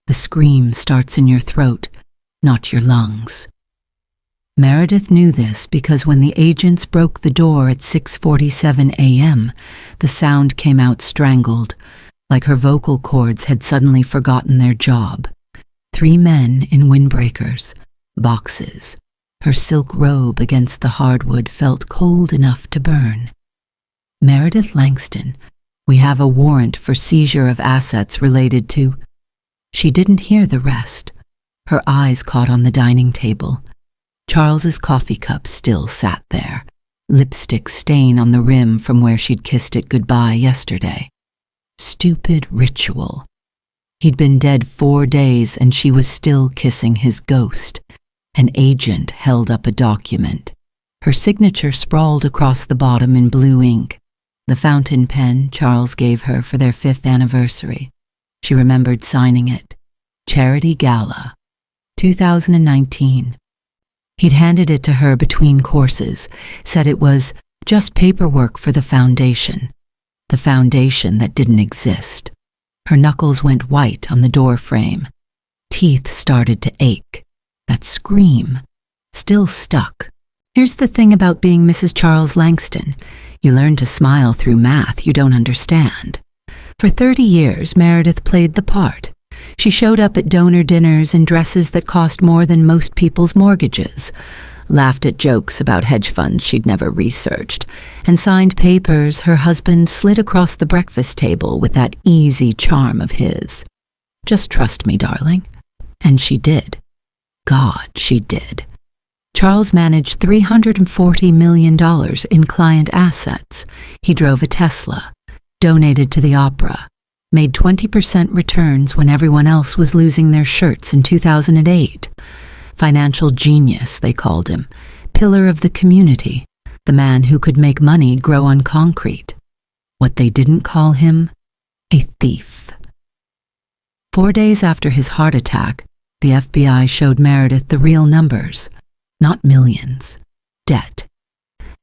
The scream starts in your throat, not your lungs. Meredith knew this because when the agents broke the door at 6:47 a.m., the sound came out strangled, like her vocal cords had suddenly forgotten their job. 3 men in windbreakers, boxes. Her silk robe against the hardwood felt cold enough to burn. Meredith Langston, we have a warrant for seizure of assets related to... She didn't hear the rest. Her eyes caught on the dining table. Charles's coffee cup still sat there, lipstick stain on the rim from where she'd kissed it goodbye yesterday. Stupid ritual. He'd been dead 4 days and she was still kissing his ghost. An agent held up a document. Her signature sprawled across the bottom in blue ink, the fountain pen Charles gave her for their 5th anniversary. She remembered signing it. Charity Gala, 2019. He'd handed it to her between courses, said it was just paperwork for the foundation that didn't exist. Her knuckles went white on the door frame. Teeth started to ache. That scream, still stuck. Here's the thing about being Mrs. Charles Langston. You learn to smile through math you don't understand. For 30 years, Meredith played the part. She showed up at donor dinners in dresses that cost more than most people's mortgages, laughed at jokes about hedge funds she'd never researched, and signed papers her husband slid across the breakfast table with that easy charm of his. Just trust me, darling. And she did. God, she did. Charles managed $340 million in client assets. He drove a Tesla, donated to the opera, made 20% returns when everyone else was losing their shirts in 2008. Financial genius, they called him. Pillar of the community. The man who could make money grow on concrete. What they didn't call him? A thief. 4 days after his heart attack, the FBI showed Meredith the real numbers. Not millions. Debt.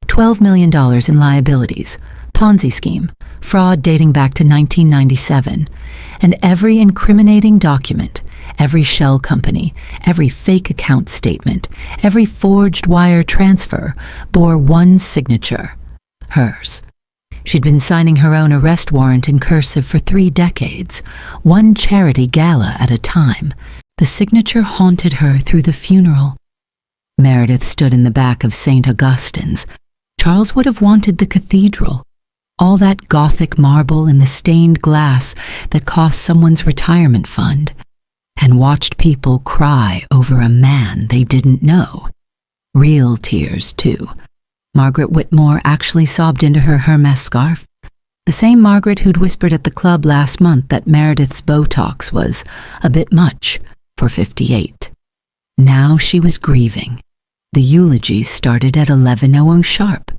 $12 million in liabilities. Ponzi scheme. Fraud dating back to 1997. And every incriminating document, every shell company, every fake account statement, every forged wire transfer bore one signature. Hers. She'd been signing her own arrest warrant in cursive for 3 decades, one charity gala at a time. The signature haunted her through the funeral. Meredith stood in the back of St. Augustine's. Charles would have wanted the cathedral. All that Gothic marble and the stained glass that cost someone's retirement fund, and watched people cry over a man they didn't know. Real tears, too. Margaret Whitmore actually sobbed into her Hermes scarf. The same Margaret who'd whispered at the club last month that Meredith's Botox was a bit much for 58. Now she was grieving. The eulogy started at 11:00 sharp.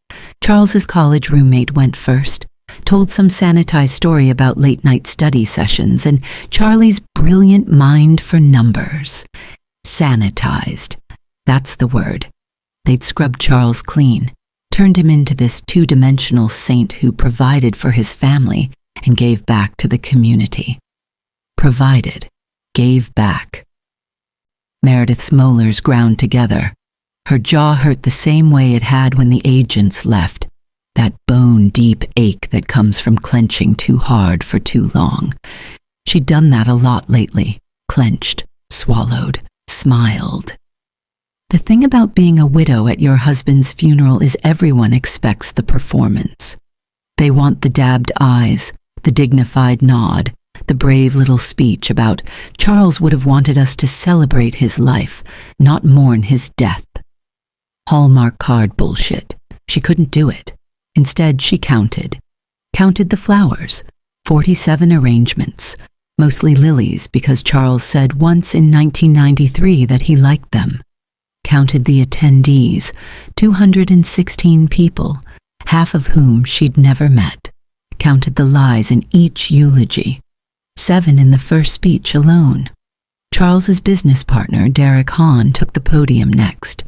Charles's college roommate went first, told some sanitized story about late-night study sessions and Charlie's brilliant mind for numbers. Sanitized. That's the word. They'd scrubbed Charles clean, turned him into this 2-dimensional saint who provided for his family and gave back to the community. Provided, gave back. Meredith's molars ground together. Her jaw hurt the same way it had when the agents left, that bone-deep ache that comes from clenching too hard for too long. She'd done that a lot lately, clenched, swallowed, smiled. The thing about being a widow at your husband's funeral is everyone expects the performance. They want the dabbed eyes, the dignified nod, the brave little speech about Charles would have wanted us to celebrate his life, not mourn his death. Hallmark card bullshit. She couldn't do it. Instead, she counted. Counted the flowers. 47 arrangements. Mostly lilies because Charles said once in 1993 that he liked them. Counted the attendees. 216 people, half of whom she'd never met. Counted the lies in each eulogy. 7 in the first speech alone. Charles's business partner, Derek Hahn, took the podium next.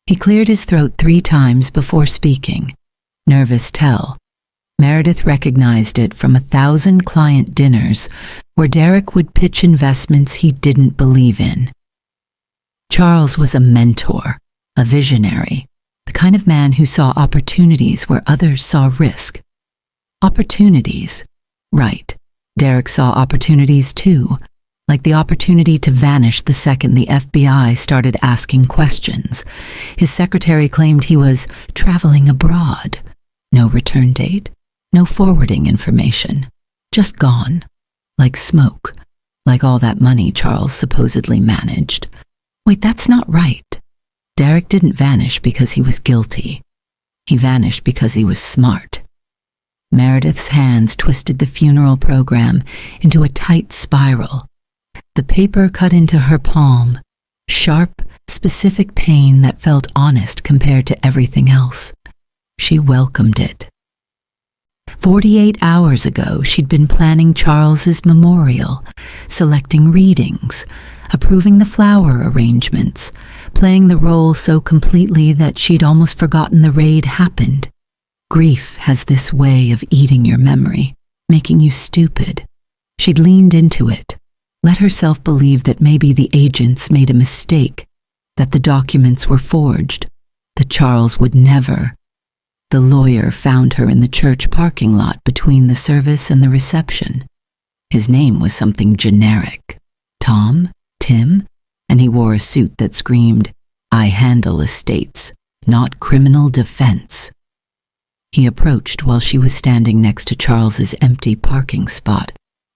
He cleared his throat 3 times before speaking. Nervous tell. Meredith recognized it from 1,000 client dinners where Derek would pitch investments he didn't believe in. Charles was a mentor, a visionary, the kind of man who saw opportunities where others saw risk. Opportunities. Right. Derek saw opportunities too, like the opportunity to vanish the second the FBI started asking questions. His secretary claimed he was traveling abroad. No return date, no forwarding information. Just gone. Like smoke. Like all that money Charles supposedly managed. Wait, that's not right. Derek didn't vanish because he was guilty. He vanished because he was smart. Meredith's hands twisted the funeral program into a tight spiral. The paper cut into her palm, sharp, specific pain that felt honest compared to everything else. She welcomed it. 48 hours ago, she'd been planning Charles's memorial, selecting readings, approving the flower arrangements, playing the role so completely that she'd almost forgotten the raid happened. Grief has this way of eating your memory, making you stupid. She'd leaned into it, let herself believe that maybe the agents made a mistake, that the documents were forged, that Charles would never. The lawyer found her in the church parking lot between the service and the reception. His name was something generic. Tom? Tim? And he wore a suit that screamed, "I handle estates, not criminal defense." He approached while she was standing next to Charles's empty parking spot,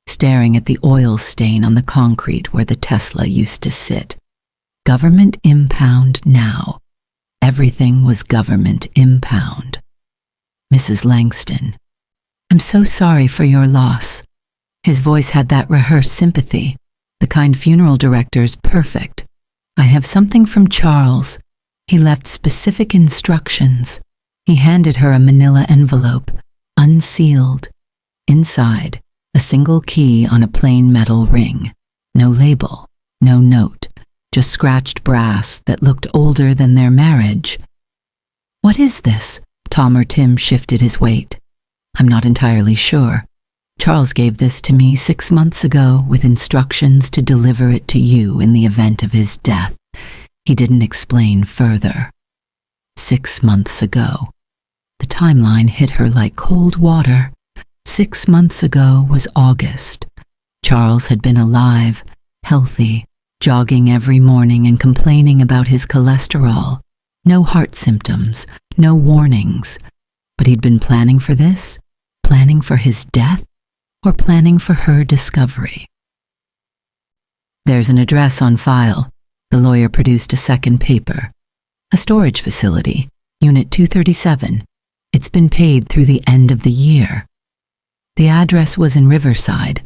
staring at the oil stain on the concrete where the Tesla used to sit. Government impound now. Everything was government impound. Mrs. Langston. "I'm so sorry for your loss." His voice had that rehearsed sympathy, the kind funeral director's perfect. "I have something from Charles. He left specific instructions." He handed her a manila envelope, unsealed. Inside, a single key on a plain metal ring. No label, no note, just scratched brass that looked older than their marriage. "What is this?" Tom or Tim shifted his weight. "I'm not entirely sure. Charles gave this to me 6 months ago with instructions to deliver it to you in the event of his death. He didn't explain further." 6 months ago. The timeline hit her like cold water. 6 months ago was August. Charles had been alive, healthy, jogging every morning and complaining about his cholesterol. No heart symptoms, no warnings. But he'd been planning for this? Planning for his death? Or planning for her discovery? "There's an address on file." The lawyer produced a second paper. "A storage facility, Unit 237. It's been paid through the end of the year." The address was in Riverside,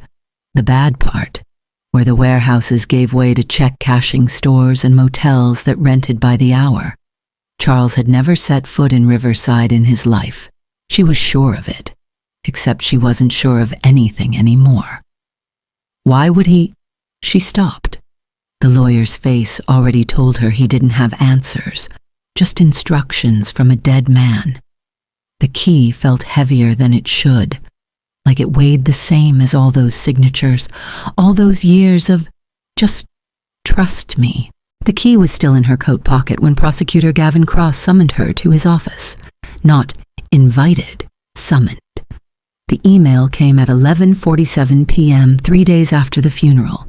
the bad part, where the warehouses gave way to check-cashing stores and motels that rented by the hour. Charles had never set foot in Riverside in his life. She was sure of it, except she wasn't sure of anything anymore. Why would he? She stopped. The lawyer's face already told her he didn't have answers, just instructions from a dead man. The key felt heavier than it should, like it weighed the same as all those signatures, all those years of just trust me. The key was still in her coat pocket when Prosecutor Gavin Cross summoned her to his office. Not invited, summoned. The email came at 11:47 p.m. 3 days after the funeral.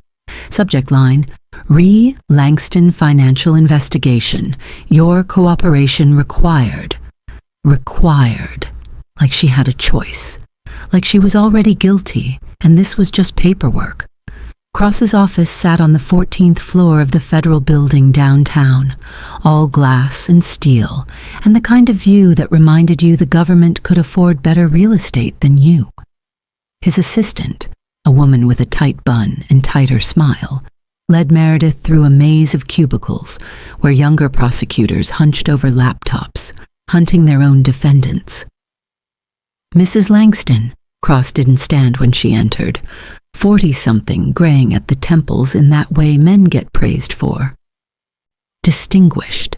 Subject line, "Re. Langston Financial Investigation. Your cooperation required." Required. Like she had a choice. Like she was already guilty, and this was just paperwork. Cross's office sat on the 14th floor of the federal building downtown, all glass and steel, and the kind of view that reminded you the government could afford better real estate than you. His assistant, a woman with a tight bun and tighter smile, led Meredith through a maze of cubicles where younger prosecutors hunched over laptops, hunting their own defendants. Mrs. Langston. Cross didn't stand when she entered, 40-something, graying at the temples in that way men get praised for. Distinguished.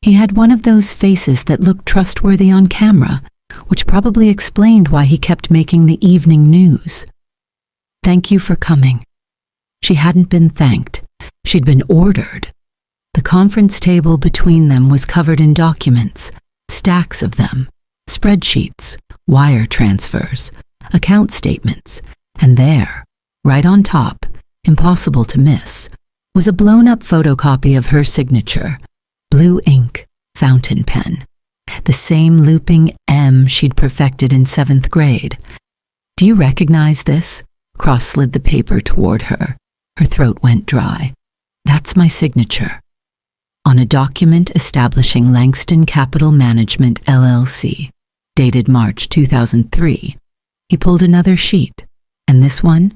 He had one of those faces that looked trustworthy on camera, which probably explained why he kept making the evening news. "Thank you for coming." She hadn't been thanked. She'd been ordered. The conference table between them was covered in documents, stacks of them, spreadsheets, wire transfers, account statements, and there, right on top, impossible to miss, was a blown-up photocopy of her signature, blue ink, fountain pen, the same looping M she'd perfected in 7th grade. "Do you recognize this?" Cross slid the paper toward her. Her throat went dry. "That's my signature. On a document establishing Langston Capital Management, LLC, dated March 2003. He pulled another sheet. And this one?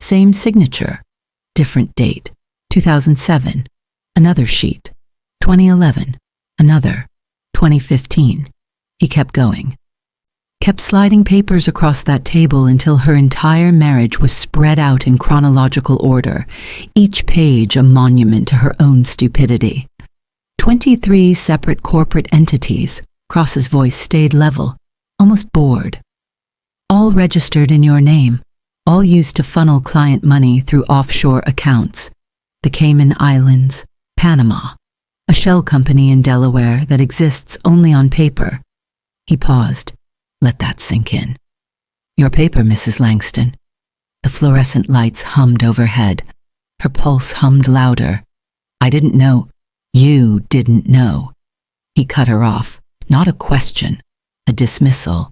Same signature. Different date. 2007. Another sheet. 2011. Another. 2015. He kept going. Kept sliding papers across that table until her entire marriage was spread out in chronological order, each page a monument to her own stupidity. 23 separate corporate entities. Cross's voice stayed level, almost bored. All registered in your name, all used to funnel client money through offshore accounts. The Cayman Islands, Panama, a shell company in Delaware that exists only on paper. He paused. Let that sink in. "Your paper, Mrs. Langston." The fluorescent lights hummed overhead. Her pulse hummed louder. "I didn't know." "You didn't know." He cut her off. Not a question, a dismissal.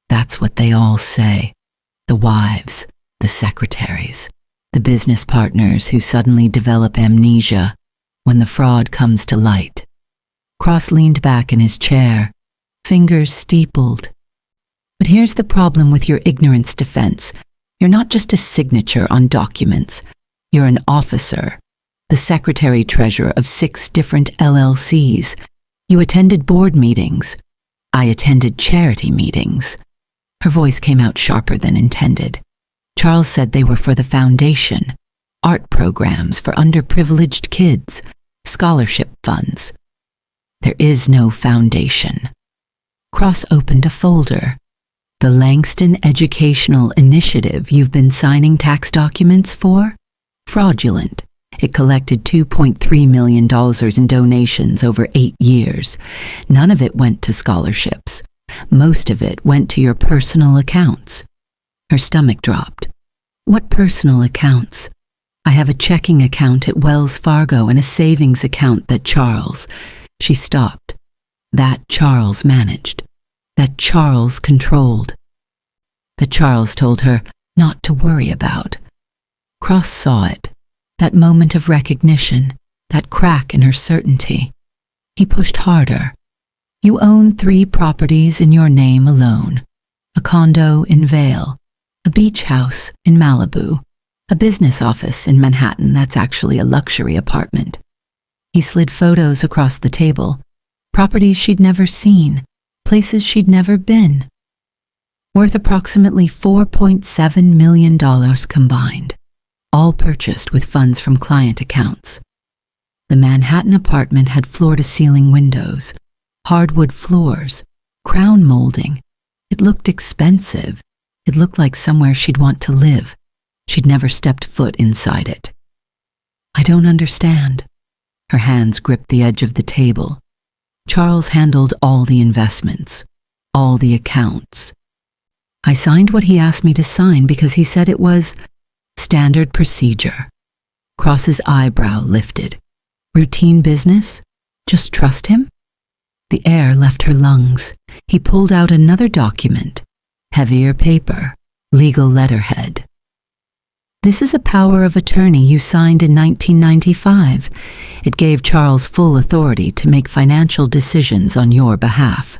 That's what they all say. The wives, the secretaries, the business partners who suddenly develop amnesia when the fraud comes to light. Cross leaned back in his chair, fingers steepled. "But here's the problem with your ignorance defense. You're not just a signature on documents. You're an officer, the secretary-treasurer of 6 different LLCs. You attended board meetings. I attended charity meetings." Her voice came out sharper than intended. "Charles said they were for the foundation, art programs for underprivileged kids, scholarship funds. There is no foundation." Cross opened a folder. "The Langston Educational Initiative you've been signing tax documents for? Fraudulent. It collected $2.3 million in donations over 8 years. None of it went to scholarships. Most of it went to your personal accounts." Her stomach dropped. "What personal accounts?" "I have a checking account at Wells Fargo and a savings account that Charles..." She stopped. That Charles managed. That Charles controlled. That Charles told her not to worry about. Cross saw it. That moment of recognition, that crack in her certainty. He pushed harder. "You own 3 properties in your name alone. A condo in Vail, a beach house in Malibu, a business office in Manhattan that's actually a luxury apartment." He slid photos across the table, properties she'd never seen, places she'd never been. Worth approximately $4.7 million combined, all purchased with funds from client accounts. The Manhattan apartment had floor-to-ceiling windows, hardwood floors, crown molding. It looked expensive. It looked like somewhere she'd want to live. She'd never stepped foot inside it. "I don't understand." Her hands gripped the edge of the table. Charles handled all the investments, all the accounts. "I signed what he asked me to sign because he said it was standard procedure." Cross's eyebrow lifted. "Routine business? Just trust him?" The air left her lungs. He pulled out another document, heavier paper, legal letterhead. "This is a power of attorney you signed in 1995. It gave Charles full authority to make financial decisions on your behalf."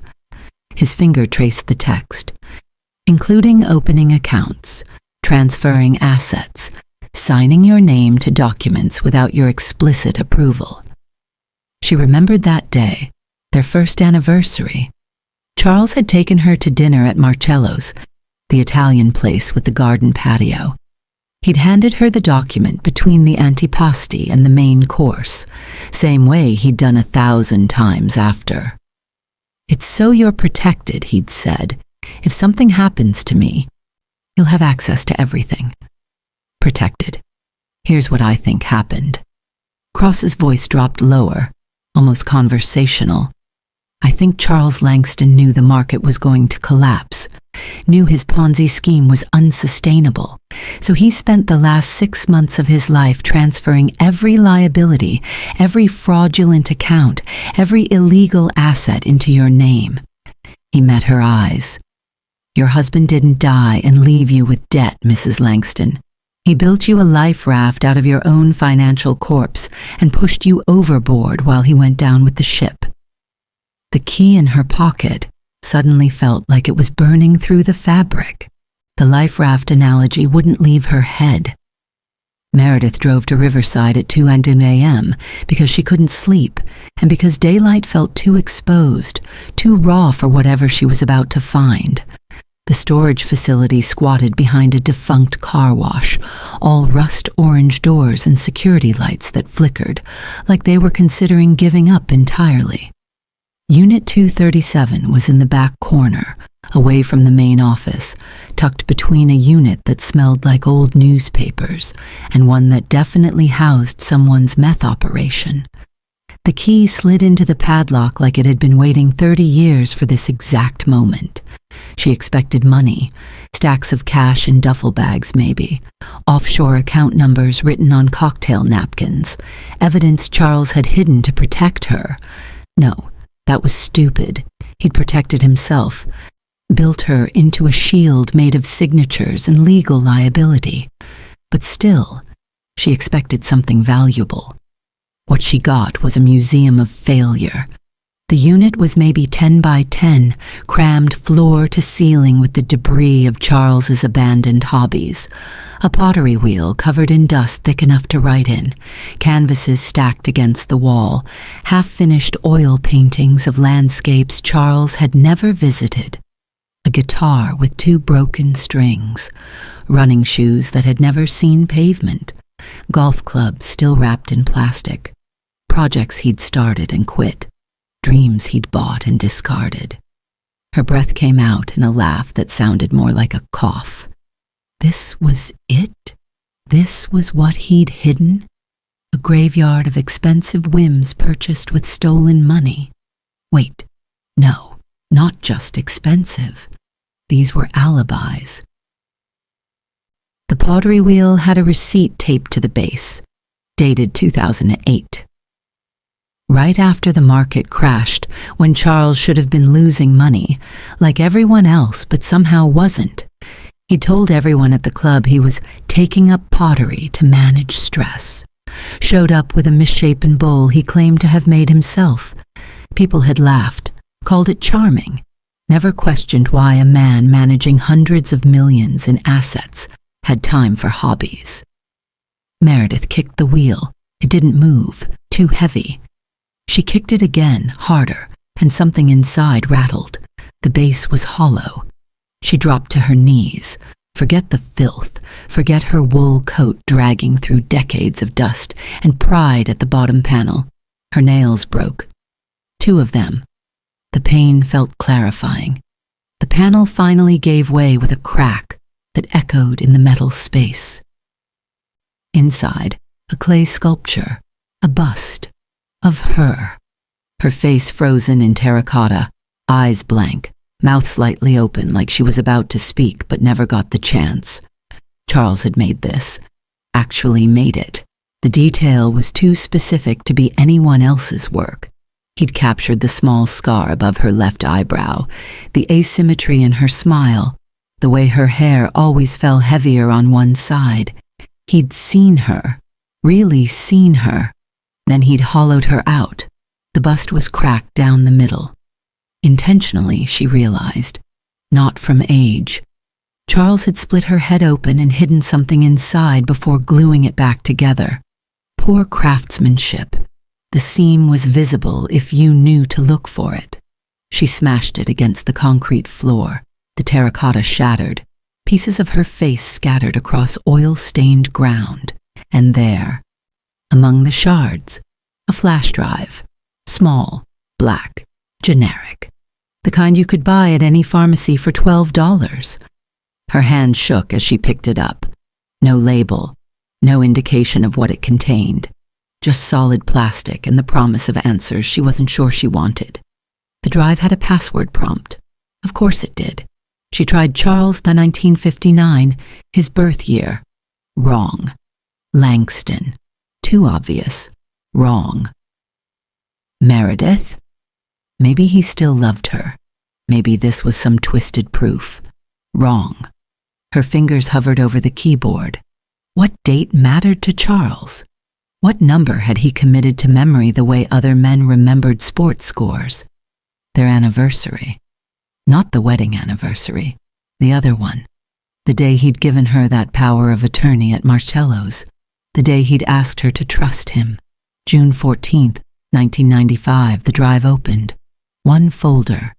His finger traced the text, "including opening accounts, transferring assets, signing your name to documents without your explicit approval." She remembered that day, their first anniversary. Charles had taken her to dinner at Marcello's, the Italian place with the garden patio. He'd handed her the document between the antipasti and the main course, same way he'd done 1,000 times after. "It's so you're protected," he'd said. "If something happens to me, you'll have access to everything." Protected. Here's what I think happened. Cross's voice dropped lower, almost conversational. "I think Charles Langston knew the market was going to collapse, knew his Ponzi scheme was unsustainable, so he spent the last 6 months of his life transferring every liability, every fraudulent account, every illegal asset into your name." He met her eyes. "Your husband didn't die and leave you with debt, Mrs. Langston. He built you a life raft out of your own financial corpse and pushed you overboard while he went down with the ship." The key in her pocket suddenly felt like it was burning through the fabric. The life raft analogy wouldn't leave her head. Meredith drove to Riverside at 2 a.m. because she couldn't sleep and because daylight felt too exposed, too raw for whatever she was about to find. The storage facility squatted behind a defunct car wash, all rust-orange doors and security lights that flickered, like they were considering giving up entirely. Unit 237 was in the back corner, away from the main office, tucked between a unit that smelled like old newspapers and one that definitely housed someone's meth operation. The key slid into the padlock like it had been waiting 30 years for this exact moment. She expected money, stacks of cash in duffel bags maybe, offshore account numbers written on cocktail napkins, evidence Charles had hidden to protect her. No, that was stupid. He'd protected himself, built her into a shield made of signatures and legal liability. But still, she expected something valuable. What she got was a museum of failure. The unit was maybe 10 by 10, crammed floor to ceiling with the debris of Charles's abandoned hobbies. A pottery wheel covered in dust thick enough to write in, canvases stacked against the wall, half-finished oil paintings of landscapes Charles had never visited. A guitar with 2 broken strings, running shoes that had never seen pavement, golf clubs still wrapped in plastic, projects he'd started and quit, dreams he'd bought and discarded. Her breath came out in a laugh that sounded more like a cough. This was it? This was what he'd hidden? A graveyard of expensive whims purchased with stolen money. Wait, no, not just expensive. These were alibis. The pottery wheel had a receipt taped to the base, dated 2008. Right after the market crashed, when Charles should have been losing money, like everyone else but somehow wasn't. He told everyone at the club he was taking up pottery to manage stress. Showed up with a misshapen bowl he claimed to have made himself. People had laughed, called it charming, never questioned why a man managing hundreds of millions in assets had time for hobbies. Meredith kicked the wheel. It didn't move, too heavy. She kicked it again, harder, and something inside rattled. The base was hollow. She dropped to her knees. Forget the filth, forget her wool coat dragging through decades of dust, and pried at the bottom panel. Her nails broke. 2 of them. The pain felt clarifying. The panel finally gave way with a crack that echoed in the metal space. Inside, a clay sculpture, a bust. Of her. Her face frozen in terracotta, eyes blank, mouth slightly open like she was about to speak but never got the chance. Charles had made this. Actually made it. The detail was too specific to be anyone else's work. He'd captured the small scar above her left eyebrow, the asymmetry in her smile, the way her hair always fell heavier on one side. He'd seen her, really seen her. Then he'd hollowed her out. The bust was cracked down the middle. Intentionally, she realized. Not from age. Charles had split her head open and hidden something inside before gluing it back together. Poor craftsmanship. The seam was visible if you knew to look for it. She smashed it against the concrete floor. The terracotta shattered. Pieces of her face scattered across oil-stained ground. And there, among the shards, a flash drive. Small, black, generic. the kind you could buy at any pharmacy for $12. Her hand shook as she picked it up. No label, no indication of what it contained. Just solid plastic and the promise of answers she wasn't sure she wanted. The drive had a password prompt. Of course it did. She tried Charles the 1959, his birth year. Wrong. Langston. Too obvious. Wrong. Meredith? Maybe he still loved her. Maybe this was some twisted proof. Wrong. Her fingers hovered over the keyboard. What date mattered to Charles? What number had he committed to memory the way other men remembered sports scores? Their anniversary. Not the wedding anniversary. The other one. The day he'd given her that power of attorney at Marcello's. The day he'd asked her to trust him. June 14th, 1995, the drive opened. One folder.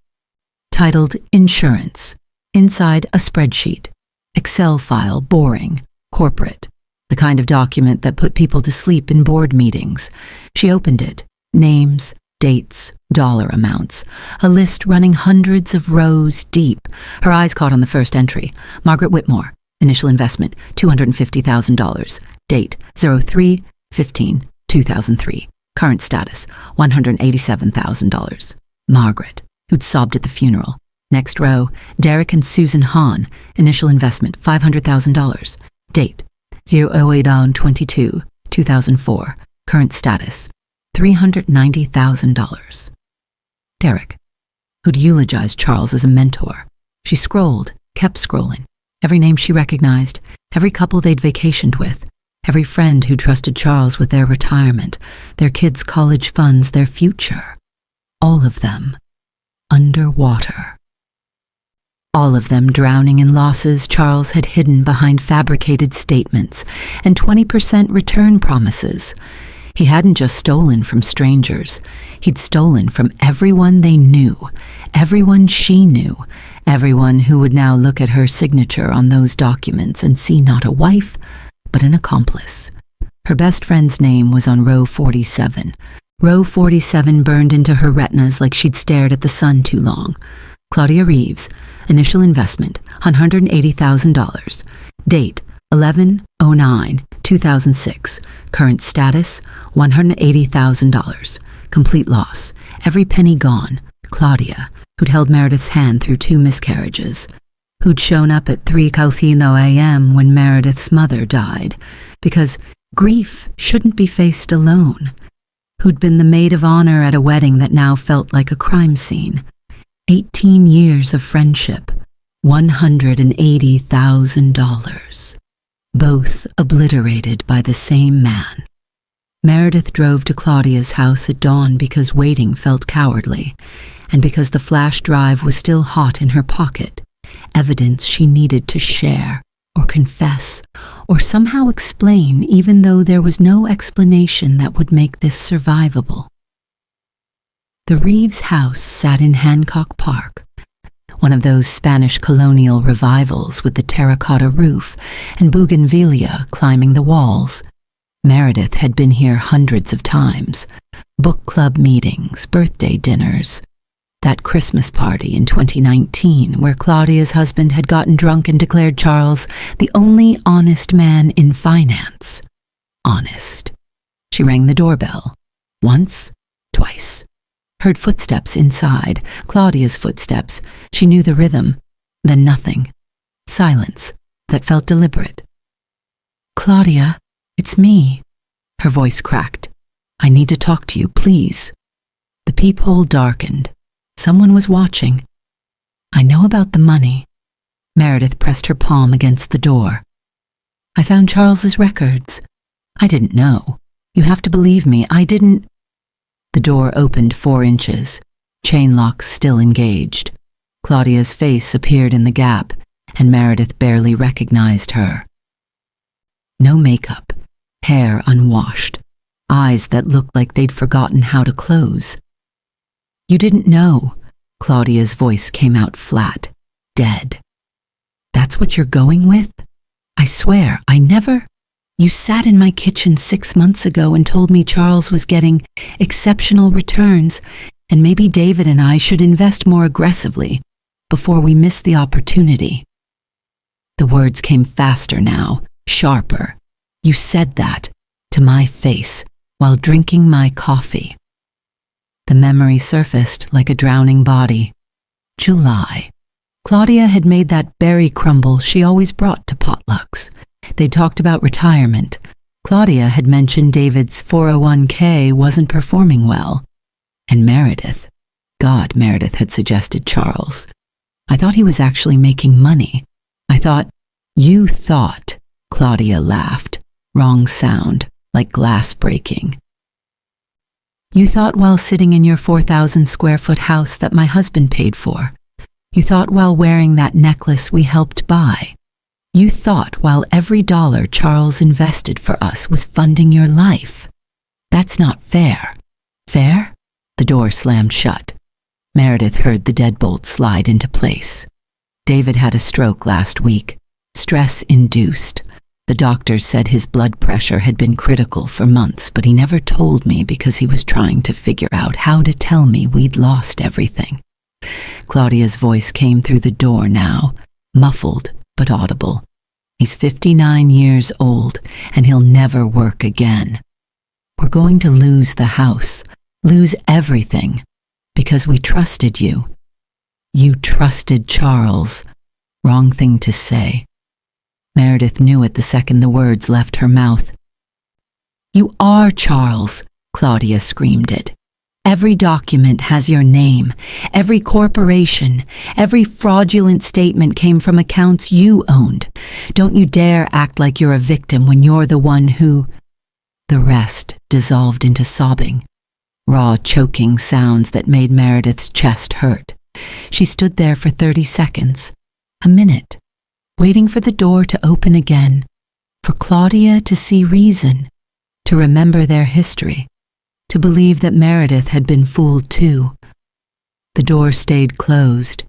Titled Insurance. Inside a spreadsheet. Excel file, boring. Corporate. The kind of document that put people to sleep in board meetings. She opened it. Names, dates, dollar amounts. A list running hundreds of rows deep. Her eyes caught on the first entry. Margaret Whitmore. Initial investment, $250,000. Date, 03/15/2003. Current status, $187,000. Margaret, who'd sobbed at the funeral. Next row, Derek and Susan Hahn. Initial investment, $500,000. Date, 08/22/2004. Current status, $390,000. Derek, who'd eulogized Charles as a mentor. She scrolled, kept scrolling. Every name she recognized, every couple they'd vacationed with, every friend who trusted Charles with their retirement, their kids' college funds, their future. All of them underwater. All of them drowning in losses Charles had hidden behind fabricated statements and 20% return promises. He hadn't just stolen from strangers. He'd stolen from everyone they knew, everyone she knew, everyone who would now look at her signature on those documents and see not a wife, but an accomplice. Her best friend's name was on row 47. Row 47 burned into her retinas like she'd stared at the sun too long. Claudia Reeves. Initial investment, $180,000. Date, 11/09/2006. Current status, $180,000. Complete loss. Every penny gone. Claudia, who'd held Meredith's hand through 2 miscarriages. Who'd shown up at 3:00 a.m. when Meredith's mother died. Because grief shouldn't be faced alone. Who'd been the maid of honor at a wedding that now felt like a crime scene. 18 years of friendship, $180,000. Both obliterated by the same man. Meredith drove to Claudia's house at dawn because waiting felt cowardly, and because the flash drive was still hot in her pocket, evidence she needed to share, or confess, or somehow explain, even though there was no explanation that would make this survivable. The Reeves house sat in Hancock Park, one of those Spanish colonial revivals with the terracotta roof and bougainvillea climbing the walls. Meredith had been here hundreds of times. Book club meetings, birthday dinners. That Christmas party in 2019 where Claudia's husband had gotten drunk and declared Charles the only honest man in finance. Honest. She rang the doorbell. Once, twice. Heard footsteps inside, Claudia's footsteps. She knew the rhythm. Then nothing. Silence that felt deliberate. "Claudia, it's me." Her voice cracked. "I need to talk to you, please." The peephole darkened. Someone was watching. "I know about the money." Meredith pressed her palm against the door. "I found Charles's records. I didn't know. You have to believe me, I didn't." The door opened 4 inches, chain locks still engaged. Claudia's face appeared in the gap, and Meredith barely recognized her. No makeup, hair unwashed, eyes that looked like they'd forgotten how to close. "You didn't know." Claudia's voice came out flat, dead. "That's what you're going with? I swear, I never—" "You sat in my kitchen 6 months ago and told me Charles was getting exceptional returns. and maybe David and I should invest more aggressively before we miss the opportunity." The words came faster now, sharper. "You said that to my face while drinking my coffee." The memory surfaced like a drowning body. July. Claudia had made that berry crumble she always brought to potlucks. They talked about retirement. Claudia had mentioned David's 401k wasn't performing well. And Meredith. God, Meredith had suggested Charles. I thought he was actually making money. You thought, Claudia laughed. Wrong sound, like glass breaking. "You thought while sitting in your 4,000 square foot house that my husband paid for. You thought while wearing that necklace we helped buy. You thought while every dollar Charles invested for us was funding your life. That's not fair." "Fair?" The door slammed shut. Meredith heard the deadbolt slide into place. David had a stroke last week, stress-induced. The doctors said his blood pressure had been critical for months, but he never told me because he was trying to figure out how to tell me we'd lost everything. Claudia's voice came through the door now, muffled but audible. "He's 59 years old, and he'll never work again. We're going to lose the house, lose everything, because we trusted you. You trusted Charles." Wrong thing to say. Meredith knew it the second the words left her mouth. "You are Charles," Claudia screamed it. "Every document has your name. Every corporation, every fraudulent statement came from accounts you owned. Don't you dare act like you're a victim when you're the one who—" The rest dissolved into sobbing. Raw, choking sounds that made Meredith's chest hurt. She stood there for 30 seconds, a minute, waiting for the door to open again, for Claudia to see reason, to remember their history, to believe that Meredith had been fooled too. The door stayed closed.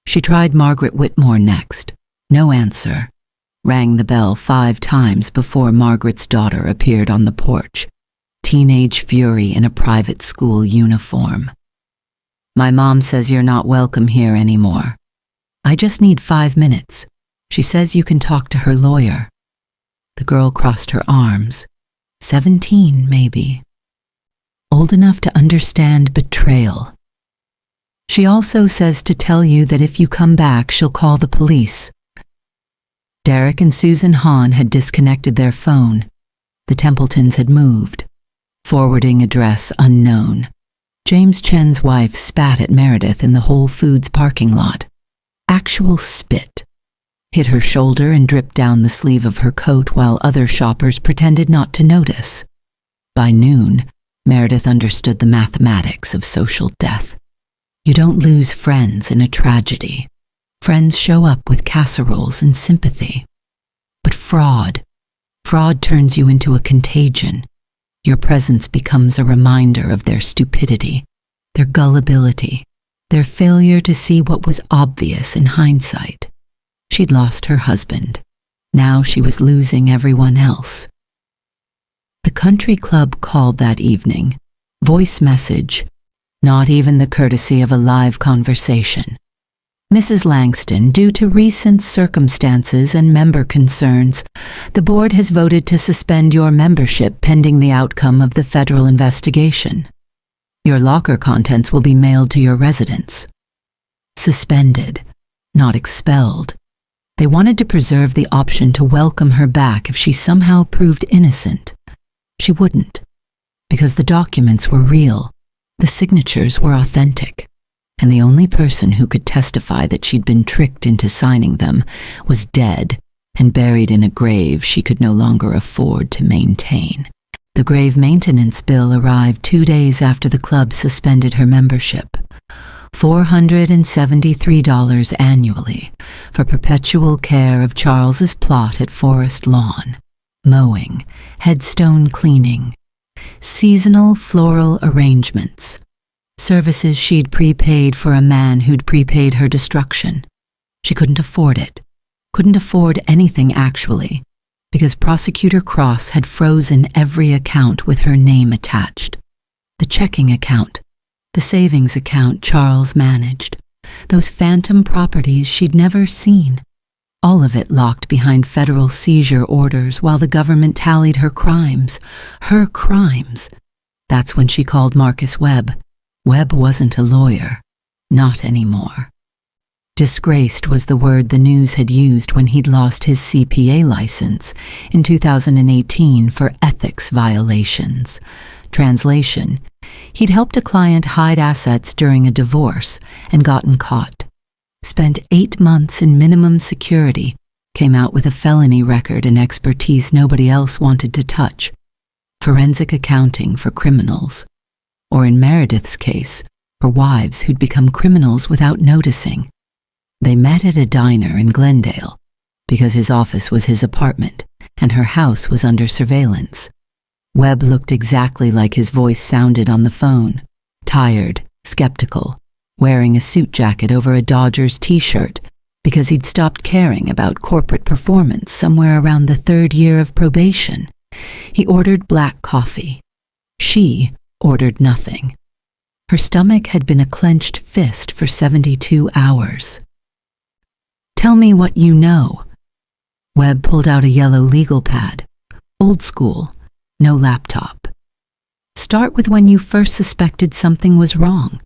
She tried Margaret Whitmore next. No answer. Rang the bell 5 times before Margaret's daughter appeared on the porch. Teenage fury in a private school uniform. "My mom says you're not welcome here anymore. I just need 5 minutes. She says you can talk to her lawyer." The girl crossed her arms. 17, maybe. Old enough to understand betrayal. "She also says to tell you that if you come back, she'll call the police." Derek and Susan Hahn had disconnected their phone. The Templetons had moved. Forwarding address unknown. James Chen's wife spat at Meredith in the Whole Foods parking lot. Actual spit. Hit her shoulder and dripped down the sleeve of her coat while other shoppers pretended not to notice. By noon, Meredith understood the mathematics of social death. You don't lose friends in a tragedy. Friends show up with casseroles and sympathy. But fraud turns you into a contagion. Your presence becomes a reminder of their stupidity, their gullibility, their failure to see what was obvious in hindsight. She'd lost her husband. Now she was losing everyone else. The country club called that evening. Voice message. Not even the courtesy of a live conversation. "Mrs. Langston, due to recent circumstances and member concerns, the board has voted to suspend your membership pending the outcome of the federal investigation. Your locker contents will be mailed to your residence." Suspended, not expelled. They wanted to preserve the option to welcome her back if she somehow proved innocent. She wouldn't, because the documents were real, the signatures were authentic, and the only person who could testify that she'd been tricked into signing them was dead and buried in a grave she could no longer afford to maintain. The grave maintenance bill arrived 2 days after the club suspended her membership. $473 annually for perpetual care of Charles's plot at Forest Lawn, mowing, headstone cleaning, seasonal floral arrangements, services she'd prepaid for a man who'd prepaid her destruction. She couldn't afford it, couldn't afford anything actually, because Prosecutor Cross had frozen every account with her name attached. The checking account, the savings account Charles managed, those phantom properties she'd never seen, all of it locked behind federal seizure orders while the government tallied her crimes. Her crimes. That's when she called Marcus Webb. Webb wasn't a lawyer. Not anymore. Disgraced was the word the news had used when he'd lost his CPA license in 2018 for ethics violations. Translation: he'd helped a client hide assets during a divorce and gotten caught. Spent 8 months in minimum security, came out with a felony record and expertise nobody else wanted to touch. Forensic accounting for criminals. Or in Meredith's case, for wives who'd become criminals without noticing. They met at a diner in Glendale because his office was his apartment and her house was under surveillance. Webb looked exactly like his voice sounded on the phone, tired, skeptical, wearing a suit jacket over a Dodgers t-shirt because he'd stopped caring about corporate performance somewhere around the 3rd year of probation. He ordered black coffee. She ordered nothing. Her stomach had been a clenched fist for 72 hours. "Tell me what you know." Webb pulled out a yellow legal pad. Old school, no laptop. "Start with when you first suspected something was wrong."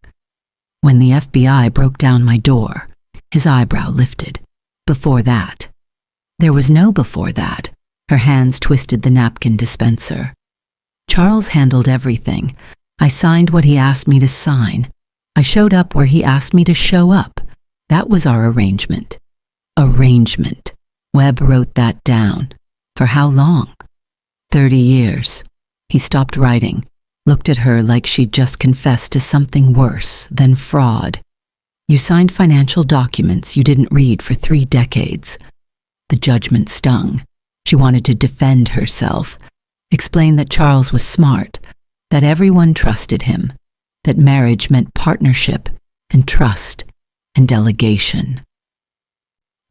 "When the FBI broke down my door." His eyebrow lifted. "Before that." There was no before that. Her hands twisted the napkin dispenser. "Charles handled everything. I signed what he asked me to sign. I showed up where he asked me to show up. That was our arrangement." Arrangement. Webb wrote that down. For how long? 30 years. He stopped writing, looked at her like she'd just confessed to something worse than fraud. "You signed financial documents you didn't read for 3 decades. The judgment stung. She wanted to defend herself, explain that Charles was smart, that everyone trusted him, that marriage meant partnership and trust and delegation.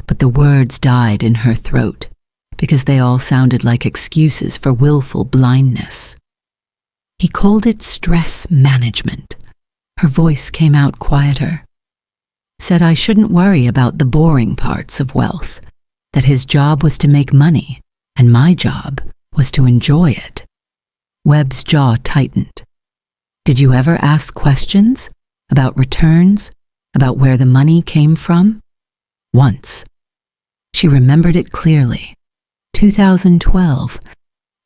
But the words died in her throat because they all sounded like excuses for willful blindness. He called it stress management. Her voice came out quieter. Said I shouldn't worry about the boring parts of wealth, that his job was to make money, and my job was to enjoy it. Webb's jaw tightened. "Did you ever ask questions about returns, about where the money came from?" "Once." She remembered it clearly. 2012.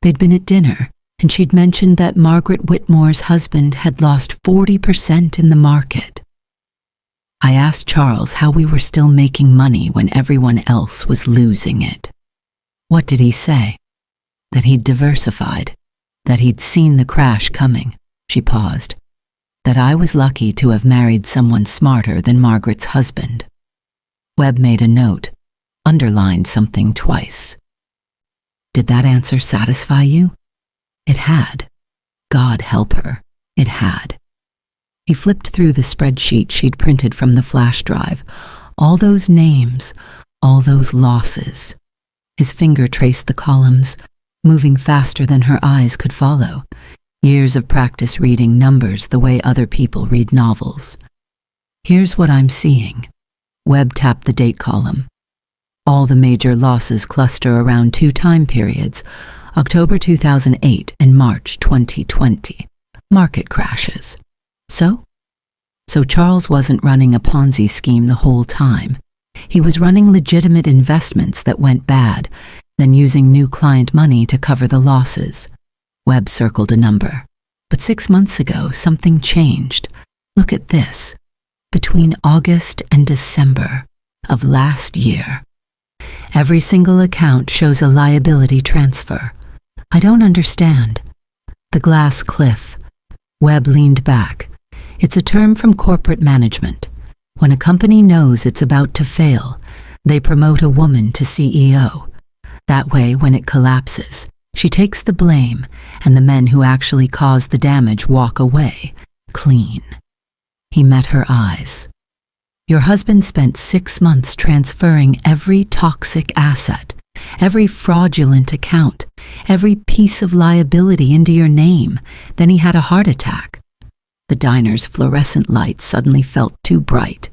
They'd been at dinner, and she'd mentioned that Margaret Whitmore's husband had lost 40% in the market. "I asked Charles how we were still making money when everyone else was losing it." "What did he say?" "That he'd diversified, that he'd seen the crash coming." She paused. "That I was lucky to have married someone smarter than Margaret's husband." Webb made a note, underlined something twice. "Did that answer satisfy you?" It had. God help her, it had. He flipped through the spreadsheet she'd printed from the flash drive. All those names, all those losses. His finger traced the columns, moving faster than her eyes could follow. Years of practice reading numbers the way other people read novels. "Here's what I'm seeing." Webb tapped the date column. All the major losses cluster around 2 time periods, October 2008 and March 2020. Market crashes. So Charles wasn't running a Ponzi scheme the whole time. He was running legitimate investments that went bad, then using new client money to cover the losses. Webb circled a number. But 6 months ago, something changed. Look at this. Between August and December of last year. Every single account shows a liability transfer. I don't understand. The glass cliff. Webb leaned back. It's a term from corporate management. When a company knows it's about to fail, they promote a woman to CEO. That way, when it collapses, she takes the blame, and the men who actually caused the damage walk away, clean. He met her eyes. Your husband spent 6 months transferring every toxic asset, every fraudulent account, every piece of liability into your name. Then he had a heart attack. The diner's fluorescent light suddenly felt too bright.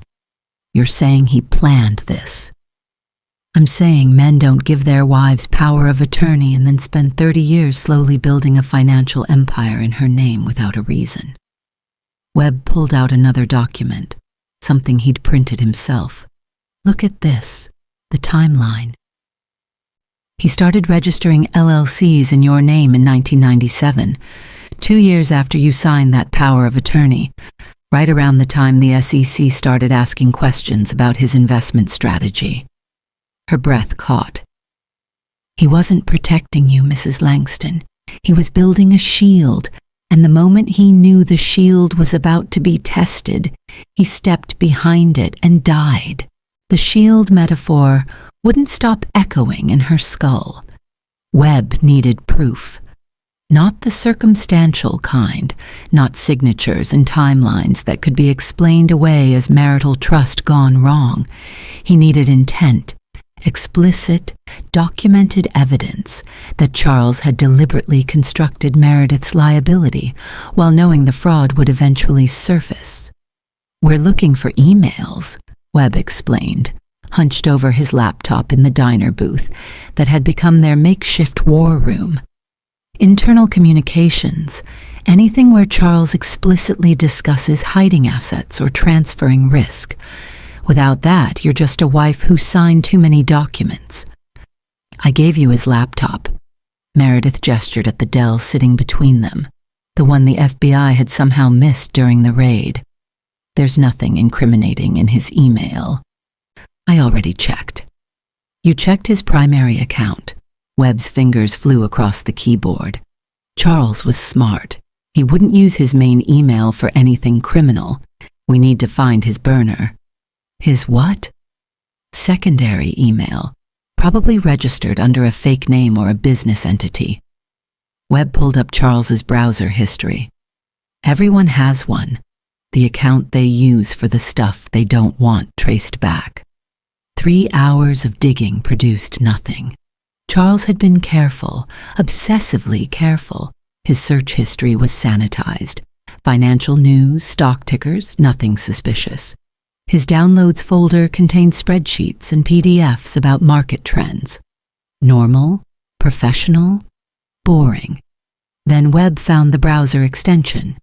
You're saying he planned this? I'm saying men don't give their wives power of attorney and then spend 30 years slowly building a financial empire in her name without a reason. Webb pulled out another document, something he'd printed himself. Look at this, the timeline. He started registering LLCs in your name in 1997, 2 years after you signed that power of attorney, right around the time the SEC started asking questions about his investment strategy. Her breath caught. He wasn't protecting you, Mrs. Langston. He was building a shield, and the moment he knew the shield was about to be tested, he stepped behind it and died. The shield metaphor wouldn't stop echoing in her skull. Webb needed proof. Not the circumstantial kind, not signatures and timelines that could be explained away as marital trust gone wrong. He needed intent, explicit, documented evidence that Charles had deliberately constructed Meredith's liability while knowing the fraud would eventually surface. We're looking for emails, Webb explained, hunched over his laptop in the diner booth that had become their makeshift war room. Internal communications, anything where Charles explicitly discusses hiding assets or transferring risk. Without that, you're just a wife who signed too many documents. I gave you his laptop. Meredith gestured at the Dell sitting between them, the one the FBI had somehow missed during the raid. There's nothing incriminating in his email. I already checked. You checked his primary account. Webb's fingers flew across the keyboard. Charles was smart. He wouldn't use his main email for anything criminal. We need to find his burner. His what? Secondary email, probably registered under a fake name or a business entity. Webb pulled up Charles's browser history. Everyone has one, the account they use for the stuff they don't want traced back. 3 hours of digging produced nothing. Charles had been careful, obsessively careful. His search history was sanitized. Financial news, stock tickers, nothing suspicious. His downloads folder contained spreadsheets and PDFs about market trends. Normal, professional, boring. Then Webb found the browser extension.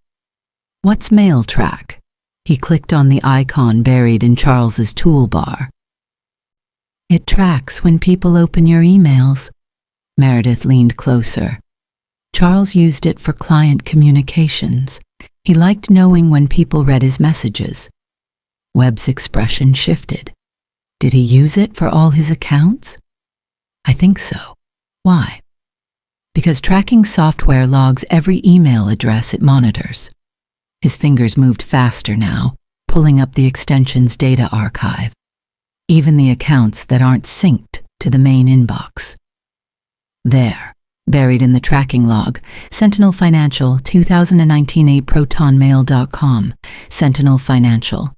What's MailTrack? He clicked on the icon buried in Charles's toolbar. It tracks when people open your emails. Meredith leaned closer. Charles used it for client communications. He liked knowing when people read his messages. Webb's expression shifted. Did he use it for all his accounts? I think so. Why? Because tracking software logs every email address it monitors. His fingers moved faster now, pulling up the extension's data archive. Even the accounts that aren't synced to the main inbox. There, buried in the tracking log, Sentinel Financial 2019@protonmail.com, Sentinel Financial.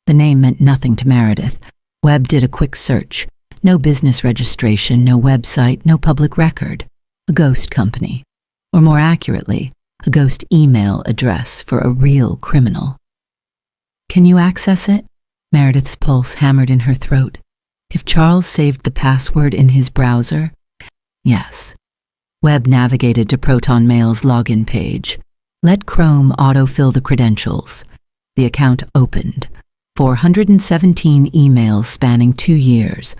The name meant nothing to Meredith. Webb did a quick search. No business registration, no website, no public record. A ghost company. Or more accurately, a ghost email address for a real criminal. Can you access it? Meredith's pulse hammered in her throat. If Charles saved the password in his browser? Yes. Webb navigated to Proton Mail's login page. Let Chrome autofill the credentials. The account opened. 417 emails spanning 2 years,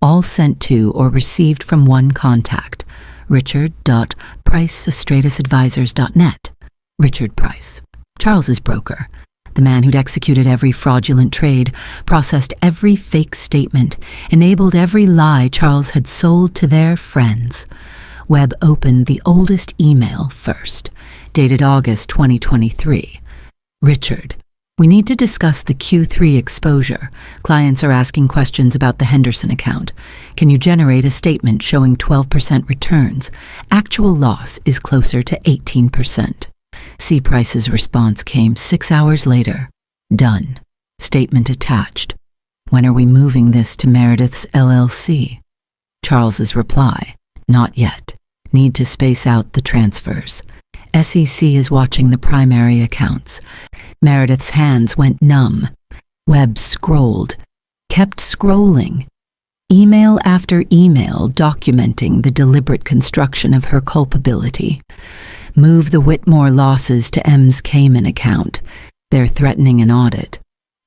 all sent to or received from one contact, richard.pricestratusadvisors.net. Richard Price, Charles's broker, the man who'd executed every fraudulent trade, processed every fake statement, enabled every lie Charles had sold to their friends. Webb opened the oldest email first, dated August 2023. Richard, we need to discuss the Q3 exposure. Clients are asking questions about the Henderson account. Can you generate a statement showing 12% returns? Actual loss is closer to 18%. C. Price's response came 6 hours later. Done. Statement attached. When are we moving this to Meredith's LLC? Charles's reply. Not yet. Need to space out the transfers. SEC is watching the primary accounts. Meredith's hands went numb. Webb scrolled, kept scrolling. Email after email documenting the deliberate construction of her culpability. Move the Whitmore losses to M's Cayman account. They're threatening an audit.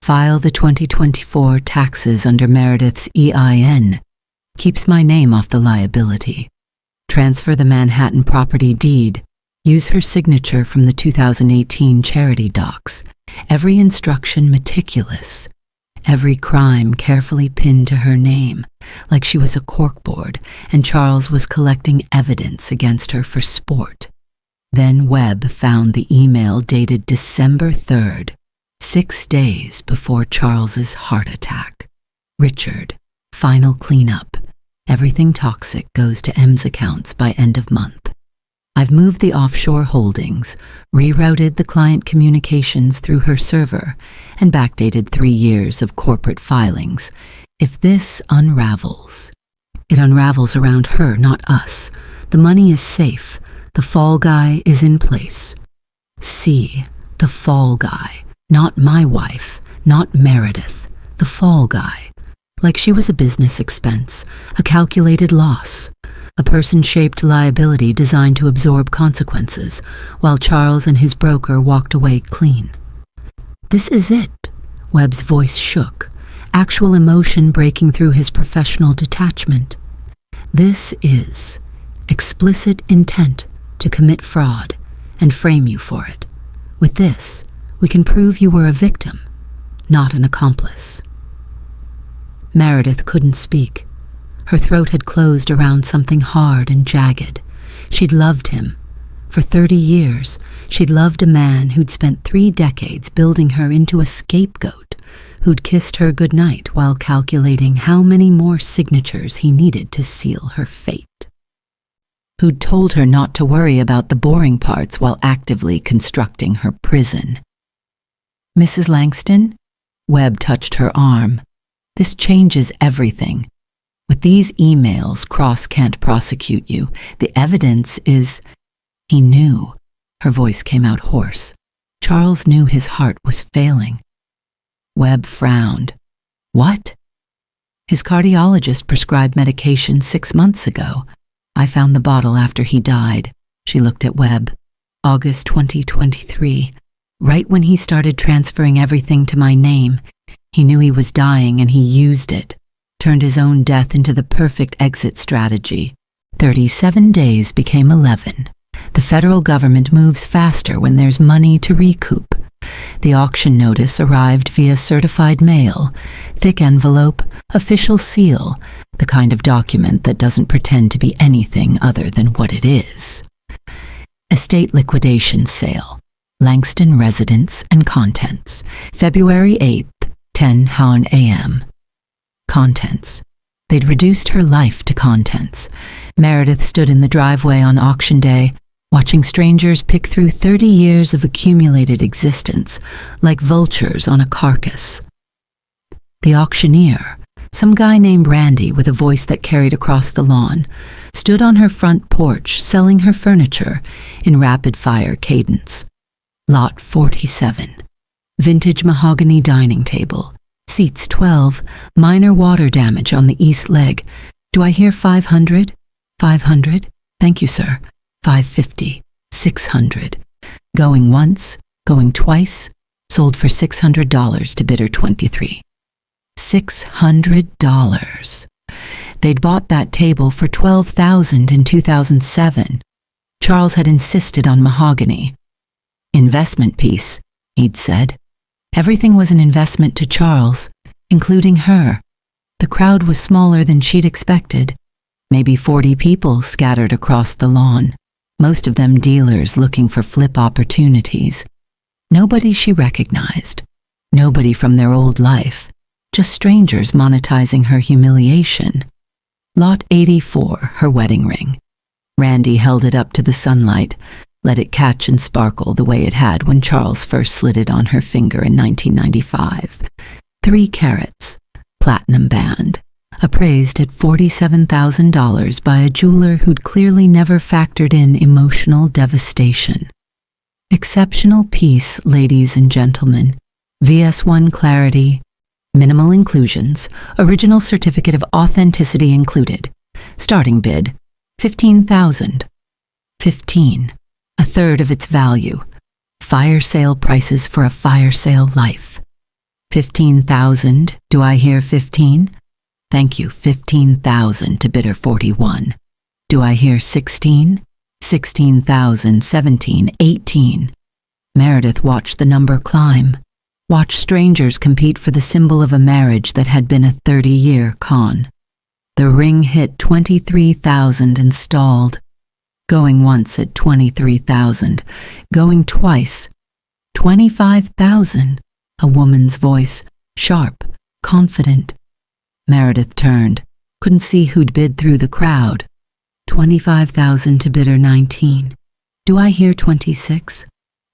File the 2024 taxes under Meredith's EIN. Keeps my name off the liability. Transfer the Manhattan property deed. Use her signature from the 2018 charity docs. Every instruction meticulous. Every crime carefully pinned to her name, like she was a corkboard and Charles was collecting evidence against her for sport. Then Webb found the email dated December 3rd, 6 days before Charles's heart attack. Richard, final cleanup. Everything toxic goes to M's accounts by end of month. I've moved the offshore holdings, rerouted the client communications through her server, and backdated 3 years of corporate filings. If this unravels, it unravels around her, not us. The money is safe. The fall guy is in place. See, the fall guy, not my wife, not Meredith. The fall guy. Like she was a business expense, a calculated loss. A person-shaped liability designed to absorb consequences, while Charles and his broker walked away clean. This is it. Webb's voice shook, actual emotion breaking through his professional detachment. This is explicit intent to commit fraud and frame you for it. With this, we can prove you were a victim, not an accomplice. Meredith couldn't speak. Her throat had closed around something hard and jagged. She'd loved him. For 30 years, she'd loved a man who'd spent 3 decades building her into a scapegoat, who'd kissed her goodnight while calculating how many more signatures he needed to seal her fate. Who'd told her not to worry about the boring parts while actively constructing her prison. Mrs. Langston? Webb touched her arm. This changes everything. With these emails, Cross can't prosecute you. The evidence is... He knew. Her voice came out hoarse. Charles knew his heart was failing. Webb frowned. What? His cardiologist prescribed medication 6 months ago. I found the bottle after he died. She looked at Webb. August 2023. Right when he started transferring everything to my name. He knew he was dying and he used it. Turned his own death into the perfect exit strategy. 37 days became 11. The federal government moves faster when there's money to recoup. The auction notice arrived via certified mail, thick envelope, official seal, the kind of document that doesn't pretend to be anything other than what it is. Estate liquidation sale. Langston residence and contents. February 8th, 10 Han a.m. Contents. They'd reduced her life to contents. Meredith stood in the driveway on auction day, watching strangers pick through 30 years of accumulated existence, like vultures on a carcass. The auctioneer, some guy named Randy with a voice that carried across the lawn, stood on her front porch selling her furniture in rapid-fire cadence. Lot 47. Vintage mahogany dining table. Seats 12, minor water damage on the east leg. Do I hear 500? 500? Thank you, sir. 550. 600. Going once, going twice, sold for $600 to bidder 23. $600. They'd bought that table for $12,000 in 2007. Charles had insisted on mahogany. Investment piece, he'd said. Everything was an investment to Charles, including her. The crowd was smaller than she'd expected. Maybe 40 people scattered across the lawn, most of them dealers looking for flip opportunities. Nobody she recognized. Nobody from their old life. Just strangers monetizing her humiliation. Lot 84, her wedding ring. Randy held it up to the sunlight, let it catch and sparkle the way it had when Charles first slid it on her finger in 1995. 3 carats, platinum band, appraised at $47,000 by a jeweler who'd clearly never factored in emotional devastation. Exceptional piece, ladies and gentlemen. VS1 clarity, minimal inclusions, original certificate of authenticity included. Starting bid, $15,000. 15, a third of its value. Fire sale prices for a fire sale life. 15,000, do I hear 15? Thank you, 15,000 to bidder 41. Do I hear 16? 16,000, 17, 18. Meredith watched the number climb. Watched strangers compete for the symbol of a marriage that had been a 30-year con. The ring hit 23,000 and stalled. Going once at 23,000. Going twice. 25,000. A woman's voice, sharp, confident. Meredith turned. Couldn't see who'd bid through the crowd. 25,000 to bidder 19. Do I hear 26?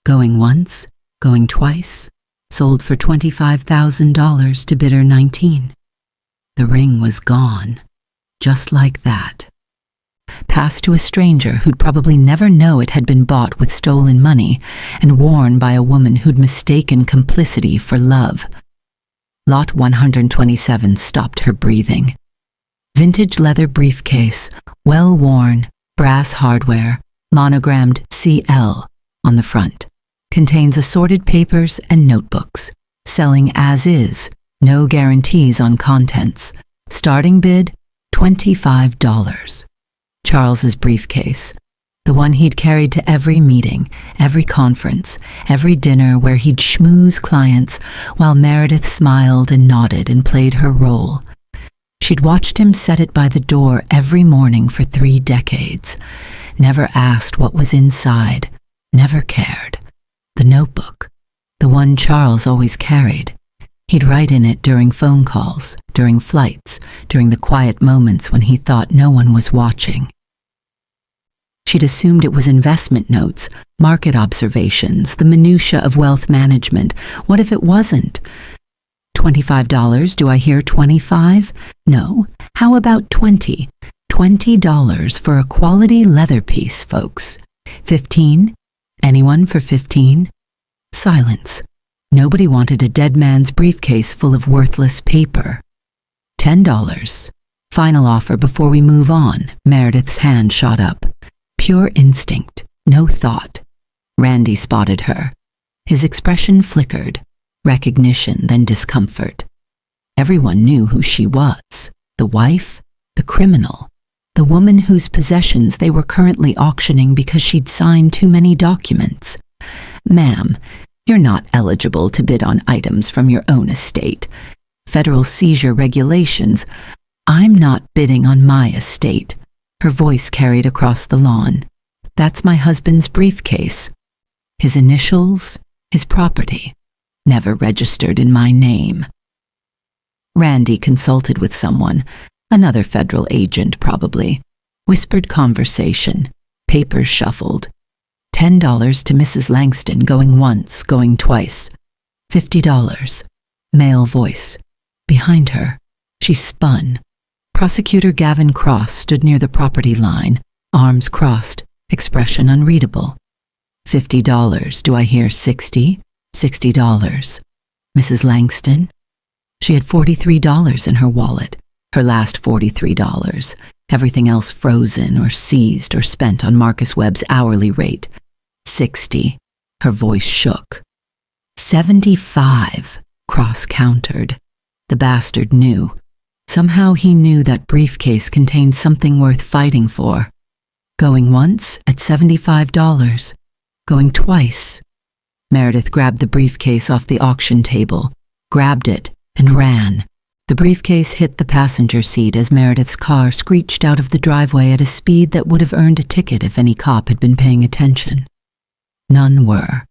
Going once, going twice. Sold for $25,000 to bidder 19. The ring was gone, just like that. Passed to a stranger who'd probably never know it had been bought with stolen money and worn by a woman who'd mistaken complicity for love. Lot 127 stopped her breathing. Vintage leather briefcase, well worn, brass hardware, monogrammed CL on the front. Contains assorted papers and notebooks. Selling as is, no guarantees on contents. Starting bid, $25. Charles's briefcase, the one he'd carried to every meeting, every conference, every dinner where he'd schmooze clients while Meredith smiled and nodded and played her role. She'd watched him set it by the door every morning for 3 decades, never asked what was inside, never cared. The notebook, the one Charles always carried. He'd write in it during phone calls, during flights, during the quiet moments when he thought no one was watching. She'd assumed it was investment notes, market observations, the minutiae of wealth management. What if it wasn't? $25, do I hear 25? No. How about 20? $20 for a quality leather piece, folks. 15? Anyone for 15? Silence. Nobody wanted a dead man's briefcase full of worthless paper. $10. Final offer before we move on. Meredith's hand shot up. Pure instinct, no thought. Randy spotted her. His expression flickered. Recognition, then discomfort. Everyone knew who she was. The wife, the criminal, the woman whose possessions they were currently auctioning because she'd signed too many documents. Ma'am, you're not eligible to bid on items from your own estate. Federal seizure regulations. I'm not bidding on my estate. Her voice carried across the lawn. That's my husband's briefcase. His initials, his property. Never registered in my name. Randy consulted with someone, another federal agent probably. Whispered conversation, papers shuffled. $10 to Mrs. Langston, going once, going twice. $50. Male voice. Behind her, she spun. Prosecutor Gavin Cross stood near the property line, arms crossed, expression unreadable. $50, do I hear 60? $60. Mrs. Langston? She had $43 in her wallet, her last $43. Everything else frozen or seized or spent on Marcus Webb's hourly rate. 60. Her voice shook. 75. Cross countered. The bastard knew. Somehow he knew that briefcase contained something worth fighting for. Going once at $75. Going twice. Meredith grabbed the briefcase off the auction table, grabbed it, and ran. The briefcase hit the passenger seat as Meredith's car screeched out of the driveway at a speed that would have earned a ticket if any cop had been paying attention. None were.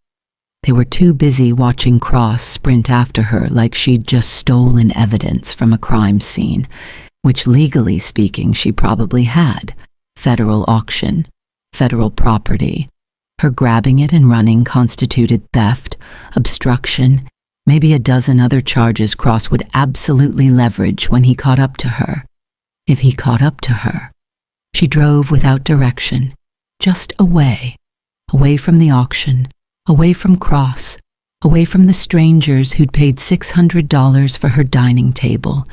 They were too busy watching Cross sprint after her like she'd just stolen evidence from a crime scene, which legally speaking she probably had. Federal auction, federal property. Her grabbing it and running constituted theft, obstruction, maybe a dozen other charges Cross would absolutely leverage when he caught up to her. If he caught up to her. She drove without direction, just away from the auction, away from Cross, away from the strangers who'd paid $600 for her dining table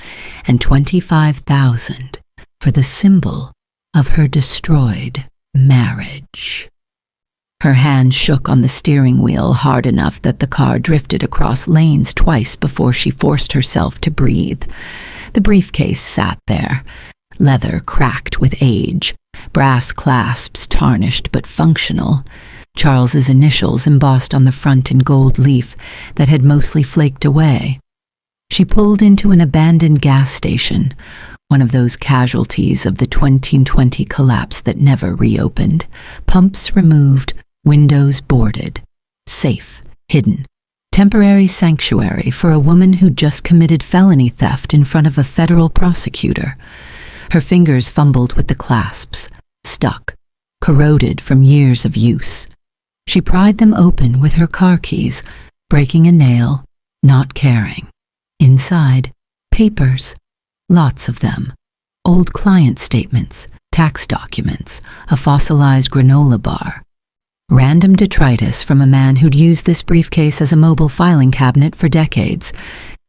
and $25,000 for the symbol of her destroyed marriage. Her hand shook on the steering wheel hard enough that the car drifted across lanes twice before she forced herself to breathe. The briefcase sat there, leather cracked with age, brass clasps tarnished but functional, Charles's initials embossed on the front in gold leaf that had mostly flaked away. She pulled into an abandoned gas station, one of those casualties of the 2020 collapse that never reopened, pumps removed, windows boarded, safe, hidden, temporary sanctuary for a woman who just committed felony theft in front of a federal prosecutor. Her fingers fumbled with the clasps, stuck, corroded from years of use. She pried them open with her car keys, breaking a nail, not caring. Inside, papers, lots of them. Old client statements, tax documents, a fossilized granola bar. Random detritus from a man who'd used this briefcase as a mobile filing cabinet for decades.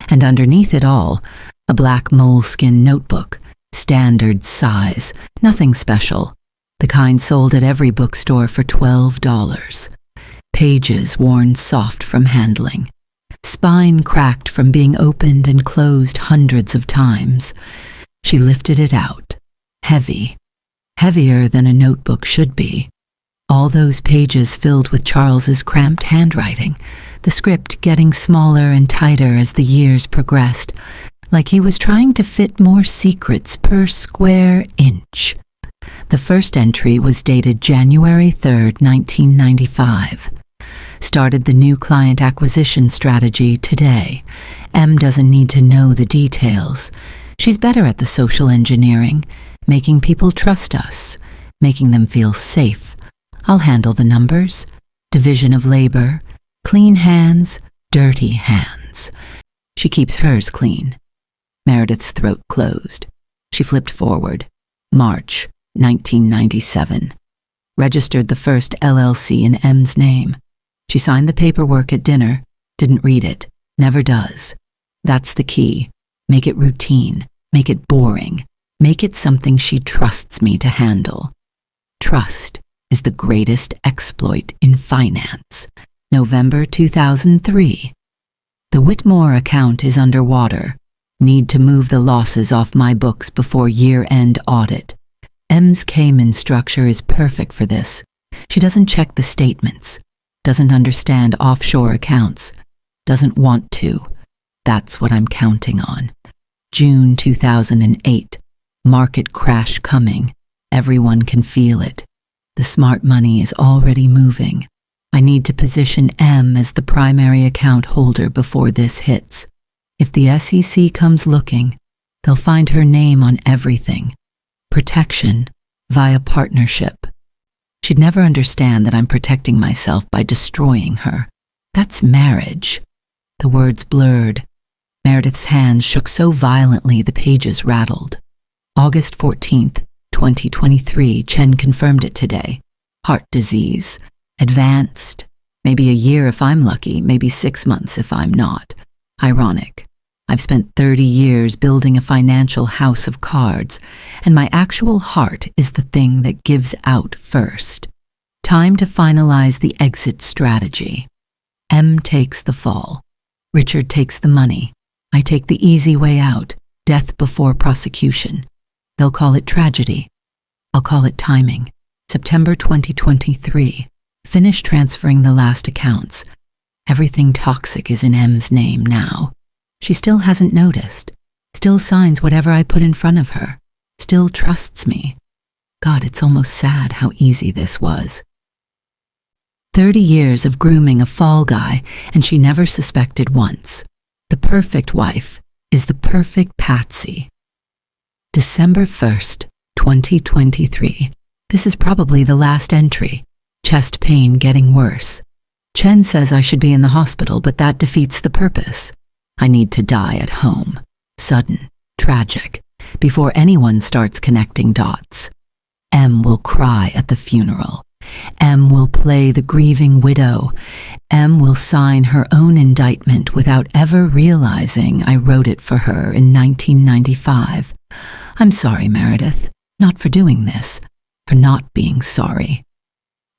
And underneath it all, a black moleskin notebook, standard size, nothing special. The kind sold at every bookstore for $12. Pages worn soft from handling. Spine cracked from being opened and closed hundreds of times. She lifted it out. Heavy. Heavier than a notebook should be. All those pages filled with Charles's cramped handwriting, the script getting smaller and tighter as the years progressed, like he was trying to fit more secrets per square inch. The first entry was dated January 3rd, 1995. Started the new client acquisition strategy today. Em doesn't need to know the details. She's better at the social engineering, making people trust us, making them feel safe. I'll handle the numbers, division of labor, clean hands, dirty hands. She keeps hers clean. Meredith's throat closed. She flipped forward. March 1997. Registered the first LLC in M's name. She signed the paperwork at dinner, didn't read it, never does. That's the key. Make it routine, make it boring, make it something she trusts me to handle. Trust is the greatest exploit in finance. November 2003. The Whitmore account is underwater. Need to move the losses off my books before year-end audit. M's Cayman structure is perfect for this. She doesn't check the statements, doesn't understand offshore accounts, doesn't want to. That's what I'm counting on. June 2008. Market crash coming. Everyone can feel it. The smart money is already moving. I need to position M as the primary account holder before this hits. If the SEC comes looking, they'll find her name on everything. Protection via partnership. She'd never understand that I'm protecting myself by destroying her. That's marriage. The words blurred. Meredith's hands shook so violently the pages rattled. August 14th, 2023, Chen confirmed it today. Heart disease. Advanced. Maybe a year if I'm lucky, maybe 6 months if I'm not. Ironic. I've spent 30 years building a financial house of cards, and my actual heart is the thing that gives out first. Time to finalize the exit strategy. M takes the fall. Richard takes the money. I take the easy way out, death before prosecution. They'll call it tragedy. I'll call it timing. September 2023. Finish transferring the last accounts. Everything toxic is in M's name now. She still hasn't noticed. Still signs whatever I put in front of her. Still trusts me. God, it's almost sad how easy this was. 30 years of grooming a fall guy, and she never suspected once. The perfect wife is the perfect patsy. December 1st, 2023. This is probably the last entry. Chest pain getting worse. Chen says I should be in the hospital, but that defeats the purpose. I need to die at home. Sudden, tragic, before anyone starts connecting dots. M will cry at the funeral. M will play the grieving widow. M will sign her own indictment without ever realizing I wrote it for her in 1995. I'm sorry, Meredith, not for doing this, for not being sorry.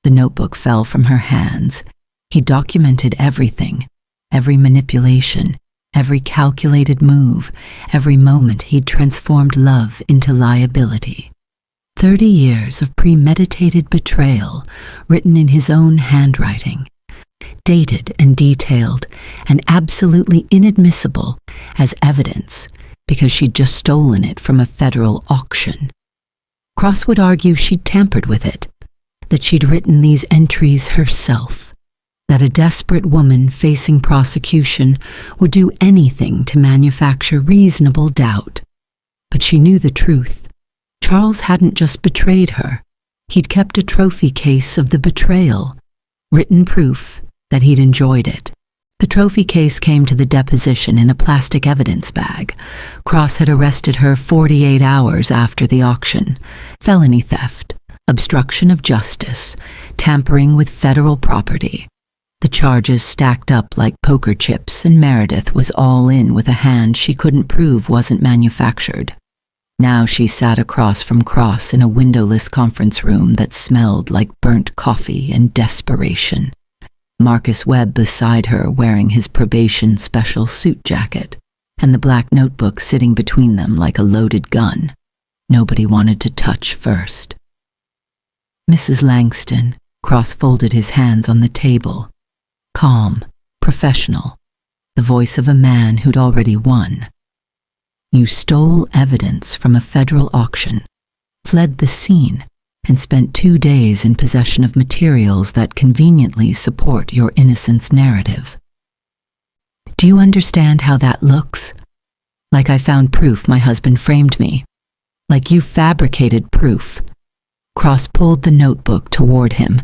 The notebook fell from her hands. He documented everything, every manipulation, every calculated move, every moment he'd transformed love into liability. 30 years of premeditated betrayal, written in his own handwriting, dated and detailed, and absolutely inadmissible as evidence because she'd just stolen it from a federal auction. Cross would argue she'd tampered with it, that she'd written these entries herself, that a desperate woman facing prosecution would do anything to manufacture reasonable doubt. But she knew the truth. Charles hadn't just betrayed her. He'd kept a trophy case of the betrayal, written proof that he'd enjoyed it. The trophy case came to the deposition in a plastic evidence bag. Cross had arrested her 48 hours after the auction. Felony theft, obstruction of justice, tampering with federal property. The charges stacked up like poker chips, and Meredith was all in with a hand she couldn't prove wasn't manufactured. Now she sat across from Cross in a windowless conference room that smelled like burnt coffee and desperation. Marcus Webb beside her wearing his probation special suit jacket, and the black notebook sitting between them like a loaded gun. Nobody wanted to touch first. Mrs. Langston, Cross folded his hands on the table. Calm, professional, the voice of a man who'd already won. You stole evidence from a federal auction, fled the scene, and spent 2 days in possession of materials that conveniently support your innocence narrative. Do you understand how that looks? Like I found proof my husband framed me. Like you fabricated proof. Cross pulled the notebook toward him.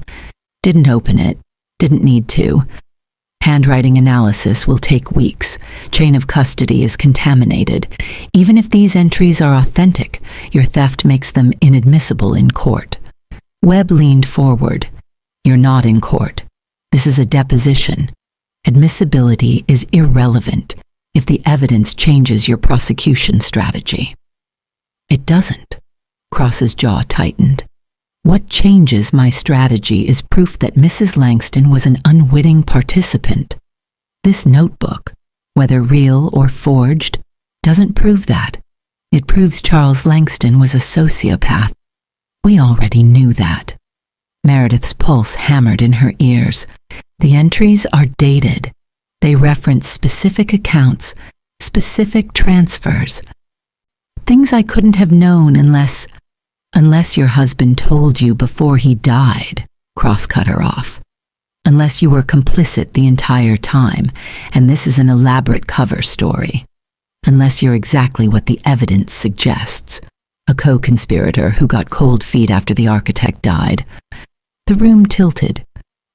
Didn't open it. Didn't need to. Handwriting analysis will take weeks. Chain of custody is contaminated. Even if these entries are authentic, your theft makes them inadmissible in court. Webb leaned forward. You're not in court. This is a deposition. Admissibility is irrelevant if the evidence changes your prosecution strategy. It doesn't. Cross's jaw tightened. What changes my strategy is proof that Mrs. Langston was an unwitting participant. This notebook, whether real or forged, doesn't prove that. It proves Charles Langston was a sociopath. We already knew that. Meredith's pulse hammered in her ears. The entries are dated. They reference specific accounts, specific transfers. Things I couldn't have known unless your husband told you before he died, Cross cut her off. Unless you were complicit the entire time, and this is an elaborate cover story. Unless you're exactly what the evidence suggests, a co-conspirator who got cold feet after the architect died. The room tilted.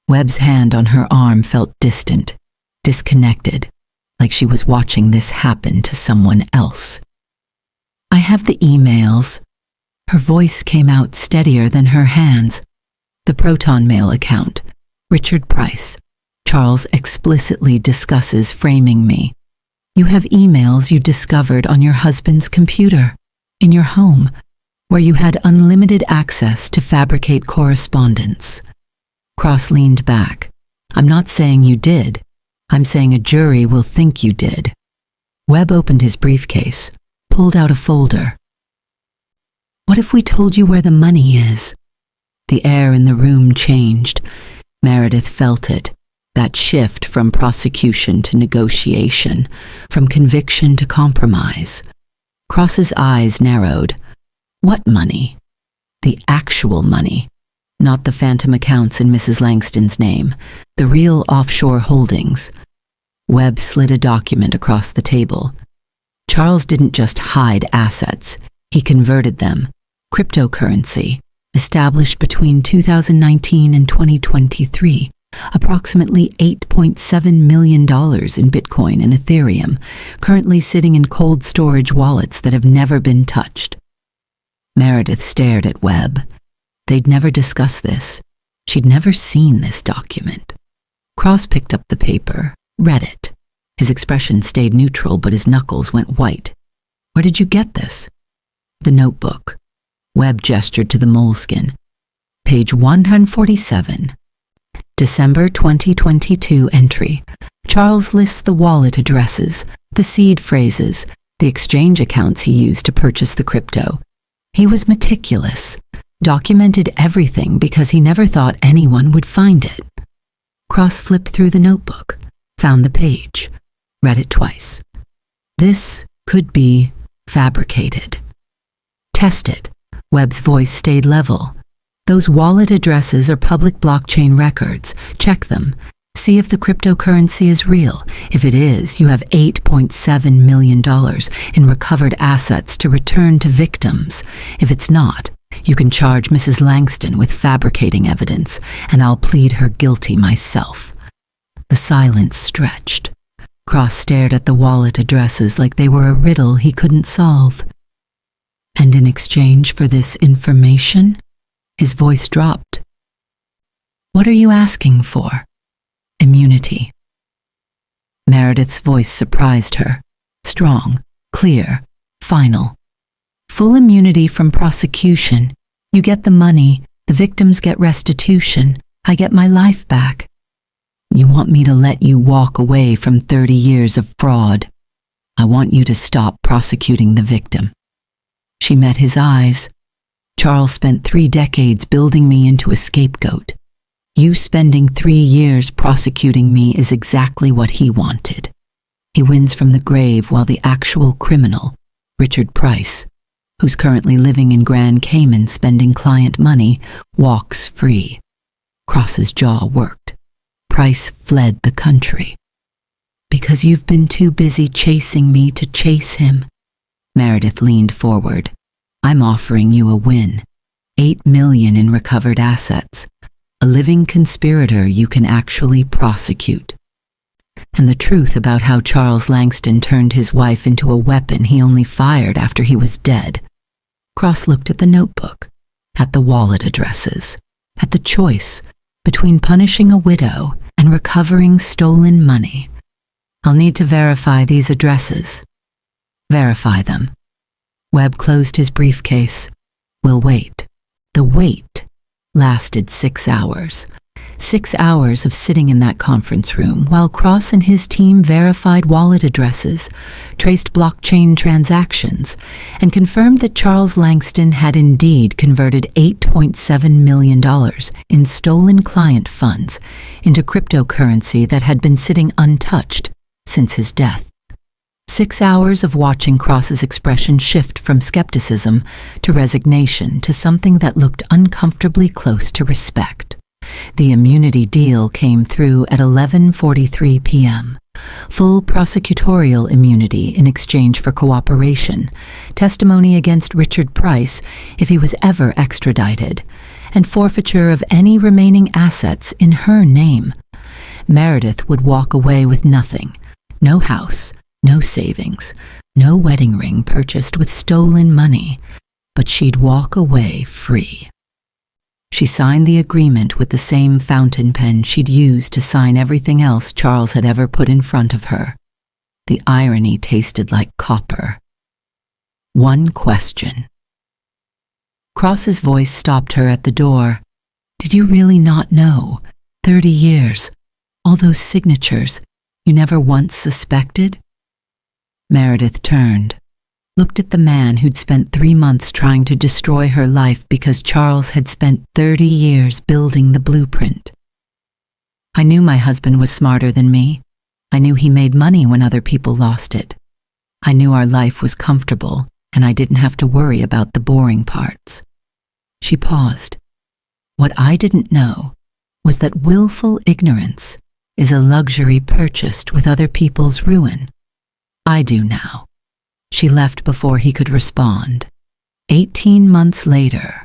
Webb's hand on her arm felt distant, disconnected, like she was watching this happen to someone else. I have the emails. Her voice came out steadier than her hands. The Proton Mail account. Richard Price. Charles explicitly discusses framing me. You have emails you discovered on your husband's computer, in your home, where you had unlimited access to fabricate correspondence. Cross leaned back. I'm not saying you did. I'm saying a jury will think you did. Webb opened his briefcase, pulled out a folder. What if we told you where the money is? The air in the room changed. Meredith felt it, that shift from prosecution to negotiation, from conviction to compromise. Cross's eyes narrowed. What money? The actual money, not the phantom accounts in Mrs. Langston's name, the real offshore holdings. Webb slid a document across the table. Charles didn't just hide assets, he converted them. Cryptocurrency, established between 2019 and 2023, approximately $8.7 million in Bitcoin and Ethereum, currently sitting in cold storage wallets that have never been touched. Meredith stared at Webb. They'd never discussed this. She'd never seen this document. Cross picked up the paper, read it. His expression stayed neutral, but his knuckles went white. Where did you get this? The notebook. Webb gestured to the moleskin. Page 147. December 2022 entry. Charles lists the wallet addresses, the seed phrases, the exchange accounts he used to purchase the crypto. He was meticulous, documented everything because he never thought anyone would find it. Cross flipped through the notebook, found the page, read it twice. This could be fabricated. Test it. Webb's voice stayed level. Those wallet addresses are public blockchain records. Check them. See if the cryptocurrency is real. If it is, you have $8.7 million in recovered assets to return to victims. If it's not, you can charge Mrs. Langston with fabricating evidence, and I'll plead her guilty myself. The silence stretched. Cross stared at the wallet addresses like they were a riddle he couldn't solve. And in exchange for this information, his voice dropped. What are you asking for? Immunity. Meredith's voice surprised her. Strong, clear, final. Full immunity from prosecution. You get the money, the victims get restitution. I get my life back. You want me to let you walk away from 30 years of fraud. I want you to stop prosecuting the victim. She met his eyes. Charles spent 3 decades building me into a scapegoat. You spending 3 years prosecuting me is exactly what he wanted. He wins from the grave while the actual criminal, Richard Price, who's currently living in Grand Cayman spending client money, walks free. Cross's jaw worked. Price fled the country. Because you've been too busy chasing me to chase him. Meredith leaned forward. I'm offering you a win. $8 million in recovered assets. A living conspirator you can actually prosecute. And the truth about how Charles Langston turned his wife into a weapon he only fired after he was dead. Cross looked at the notebook, at the wallet addresses, at the choice between punishing a widow and recovering stolen money. I'll need to verify these addresses. Verify them. Webb closed his briefcase. We'll wait. The wait lasted 6 hours. 6 hours of sitting in that conference room while Cross and his team verified wallet addresses, traced blockchain transactions, and confirmed that Charles Langston had indeed converted $8.7 million in stolen client funds into cryptocurrency that had been sitting untouched since his death. 6 hours of watching Cross's expression shift from skepticism to resignation to something that looked uncomfortably close to respect. The immunity deal came through at 11:43 p.m. Full prosecutorial immunity in exchange for cooperation, testimony against Richard Price if he was ever extradited, and forfeiture of any remaining assets in her name. Meredith would walk away with nothing. No house, no savings, no wedding ring purchased with stolen money, but she'd walk away free. She signed the agreement with the same fountain pen she'd used to sign everything else Charles had ever put in front of her. The irony tasted like copper. One question. Cross's voice stopped her at the door. Did you really not know? 30 years. All those signatures. You never once suspected? Meredith turned, looked at the man who'd spent 3 months trying to destroy her life because Charles had spent 30 years building the blueprint. I knew my husband was smarter than me. I knew he made money when other people lost it. I knew our life was comfortable and I didn't have to worry about the boring parts. She paused. What I didn't know was that willful ignorance is a luxury purchased with other people's ruin. I do now. She left before he could respond. 18 months later,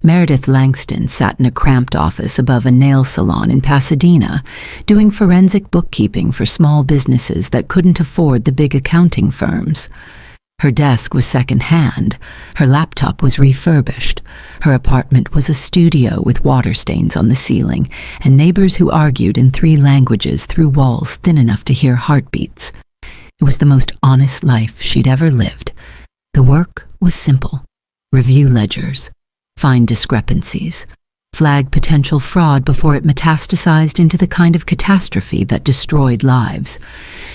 Meredith Langston sat in a cramped office above a nail salon in Pasadena, doing forensic bookkeeping for small businesses that couldn't afford the big accounting firms. Her desk was second-hand, her laptop was refurbished, her apartment was a studio with water stains on the ceiling, and neighbors who argued in 3 languages through walls thin enough to hear heartbeats. It was the most honest life she'd ever lived. The work was simple. Review ledgers, find discrepancies, flag potential fraud before it metastasized into the kind of catastrophe that destroyed lives.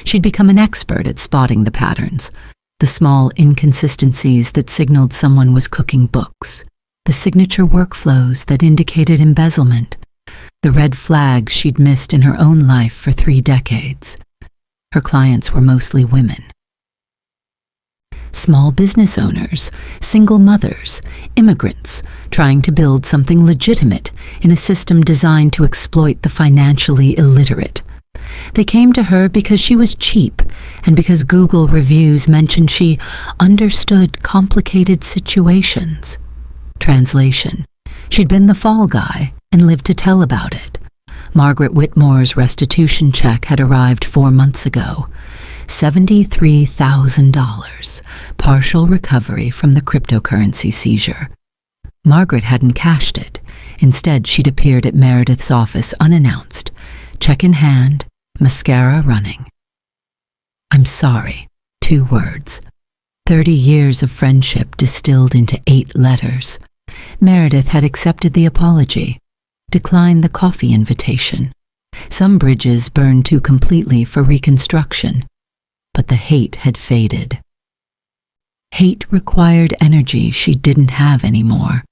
She'd become an expert at spotting the patterns, the small inconsistencies that signaled someone was cooking books, the signature workflows that indicated embezzlement, the red flags she'd missed in her own life for 3 decades. Her clients were mostly women. Small business owners, single mothers, immigrants, trying to build something legitimate in a system designed to exploit the financially illiterate. They came to her because she was cheap and because Google reviews mentioned she understood complicated situations. Translation: she'd been the fall guy and lived to tell about it. Margaret Whitmore's restitution check had arrived 4 months ago. $73,000, partial recovery from the cryptocurrency seizure. Margaret hadn't cashed it. Instead, she'd appeared at Meredith's office unannounced, check in hand, mascara running. "I'm sorry," 2 words. 30 years of friendship distilled into 8 letters. Meredith had accepted the apology, declined the coffee invitation. Some bridges burned too completely for reconstruction, but the hate had faded. Hate required energy she didn't have anymore.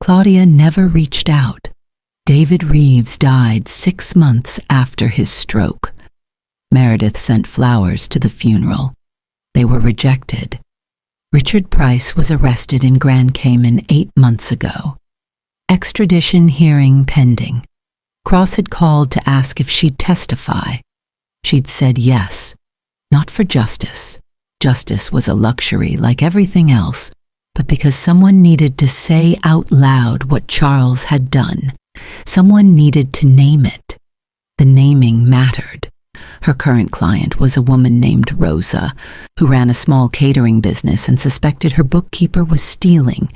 Claudia never reached out. David Reeves died 6 months after his stroke. Meredith sent flowers to the funeral. They were rejected. Richard Price was arrested in Grand Cayman 8 months ago. Extradition hearing pending. Cross had called to ask if she'd testify. She'd said yes. Not for justice. Justice was a luxury like everything else, but because someone needed to say out loud what Charles had done. Someone needed to name it. The naming mattered. Her current client was a woman named Rosa, who ran a small catering business and suspected her bookkeeper was stealing.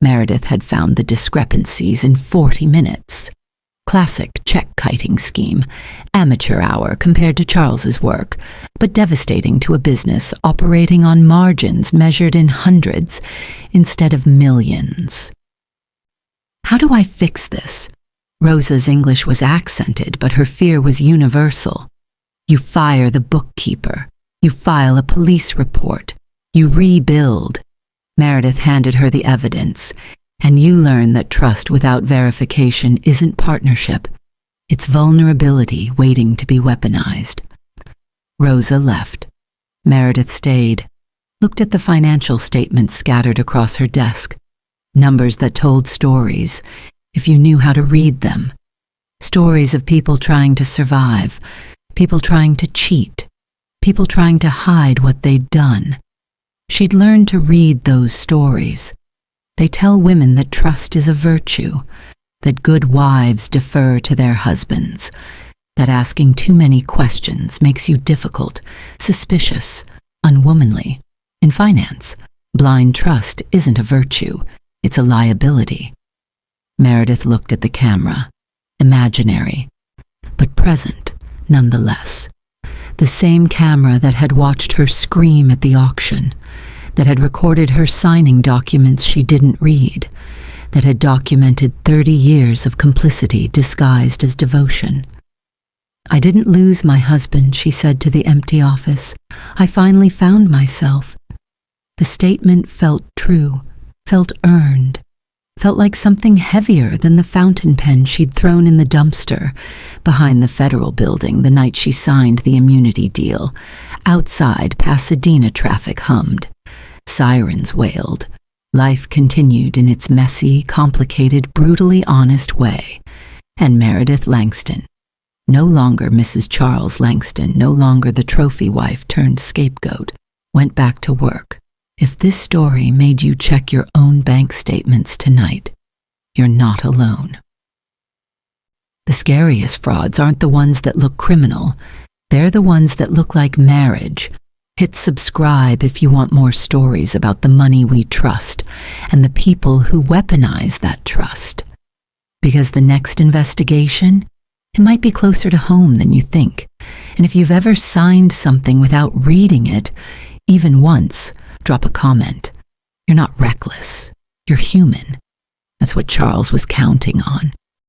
Meredith had found the discrepancies in 40 minutes. Classic check-kiting scheme, amateur hour compared to Charles's work, but devastating to a business operating on margins measured in hundreds instead of millions. How do I fix this? Rosa's English was accented, but her fear was universal. You fire the bookkeeper. You file a police report. You rebuild. Meredith handed her the evidence. And you learn that trust without verification isn't partnership. It's vulnerability waiting to be weaponized. Rosa left. Meredith stayed, looked at the financial statements scattered across her desk. Numbers that told stories, if you knew how to read them. Stories of people trying to survive, people trying to cheat, people trying to hide what they'd done. She'd learned to read those stories. They tell women that trust is a virtue, that good wives defer to their husbands, that asking too many questions makes you difficult, suspicious, unwomanly. In finance, blind trust isn't a virtue, it's a liability. Meredith looked at the camera, imaginary, but present nonetheless. The same camera that had watched her scream at the auction, that had recorded her signing documents she didn't read, that had documented 30 years of complicity disguised as devotion. "I didn't lose my husband," she said to the empty office. "I finally found myself." The statement felt true, felt earned, felt like something heavier than the fountain pen she'd thrown in the dumpster behind the federal building the night she signed the immunity deal. Outside, Pasadena traffic hummed. Sirens wailed. Life continued in its messy, complicated, brutally honest way. And Meredith Langston, no longer Mrs. Charles Langston, no longer the trophy wife turned scapegoat, went back to work. If this story made you check your own bank statements tonight, you're not alone. The scariest frauds aren't the ones that look criminal. They're the ones that look like marriage, Hit subscribe if you want more stories about the money we trust and the people who weaponize that trust. Because the next investigation, it might be closer to home than you think. And if you've ever signed something without reading it, even once, drop a comment. You're not reckless. You're human. That's what Charles was counting on.